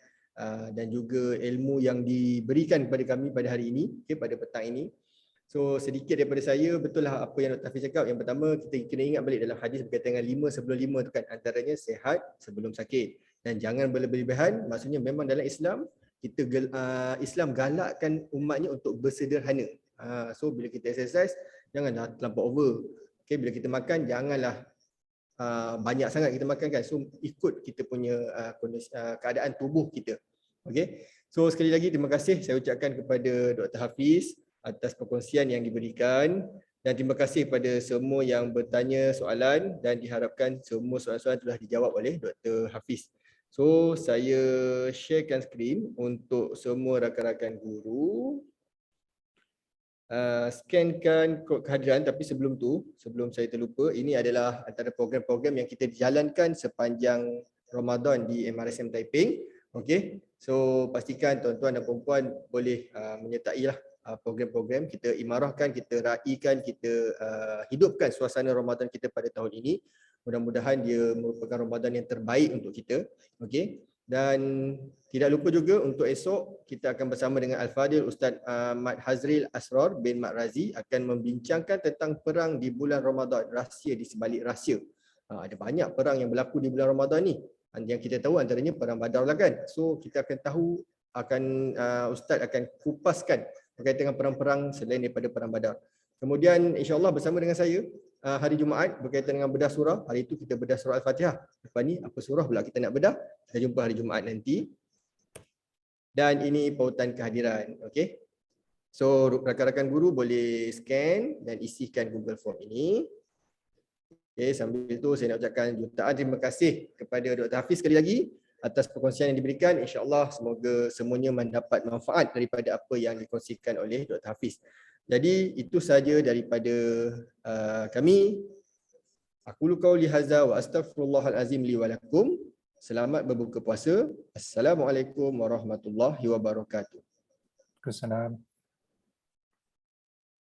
dan juga ilmu yang diberikan kepada kami pada hari ini, pada petang ini. So sedikit daripada saya, betul lah apa yang Dr. Hafiz cakap. Yang pertama, kita kena ingat balik dalam hadis berkaitan dengan 5 sebelum 5 tu kan, antaranya sehat sebelum sakit. Dan jangan berlebihan, maksudnya memang dalam Islam, Islam galakkan umatnya untuk bersederhana. So bila kita exercise, janganlah terlampau over. Okay, bila kita makan, janganlah banyak sangat kita makan kan. So ikut kita punya keadaan tubuh kita. Okay. So sekali lagi terima kasih saya ucapkan kepada Dr. Hafiz atas perkongsian yang diberikan, dan terima kasih kepada semua yang bertanya soalan, dan diharapkan semua soalan-soalan telah dijawab oleh Dr. Hafiz. So saya sharekan skrin untuk semua rakan-rakan guru. Scankan kod kehadiran, tapi sebelum saya terlupa, ini adalah antara program-program yang kita jalankan sepanjang Ramadan di MRSM Taiping. Okey, so pastikan tuan-tuan dan puan-puan boleh menyertai lah program-program. Kita imarahkan, kita raikan, kita hidupkan suasana Ramadan kita pada tahun ini. Mudah-mudahan dia merupakan Ramadan yang terbaik untuk kita. Okey. Dan tidak lupa juga untuk esok kita akan bersama dengan Al-Fadil Ustaz Mat Hazril Asrar bin Mat Razi akan membincangkan tentang perang di bulan Ramadan, rahsia di sebalik rahsia. Ada banyak perang yang berlaku di bulan Ramadan ni. Yang kita tahu antaranya perang Badar lah kan. So kita akan tahu, Ustaz akan kupaskan berkaitan dengan perang-perang selain daripada perang Badar. Kemudian insya-Allah bersama dengan saya hari Jumaat berkaitan dengan bedah surah. Hari itu kita bedah surah Al-Fatihah. Lepas ni apa surah pula kita nak bedah? Kita jumpa hari Jumaat nanti. Dan ini pautan kehadiran. Okey. So rakan-rakan guru boleh scan dan isikan Google Form ini. Okey, sambil itu saya nak ucapkan jutaan terima kasih kepada Dr. Hafiz sekali lagi atas perkongsian yang diberikan. InsyaAllah semoga semuanya mendapat manfaat daripada apa yang dikongsikan oleh Dr. Hafiz. Jadi itu saja daripada kami. Aqulu qauli hadza wa astaghfirullahal azim li wa lakum. Selamat berbuka puasa. Assalamualaikum warahmatullahi wabarakatuh. Waalaikumsalam.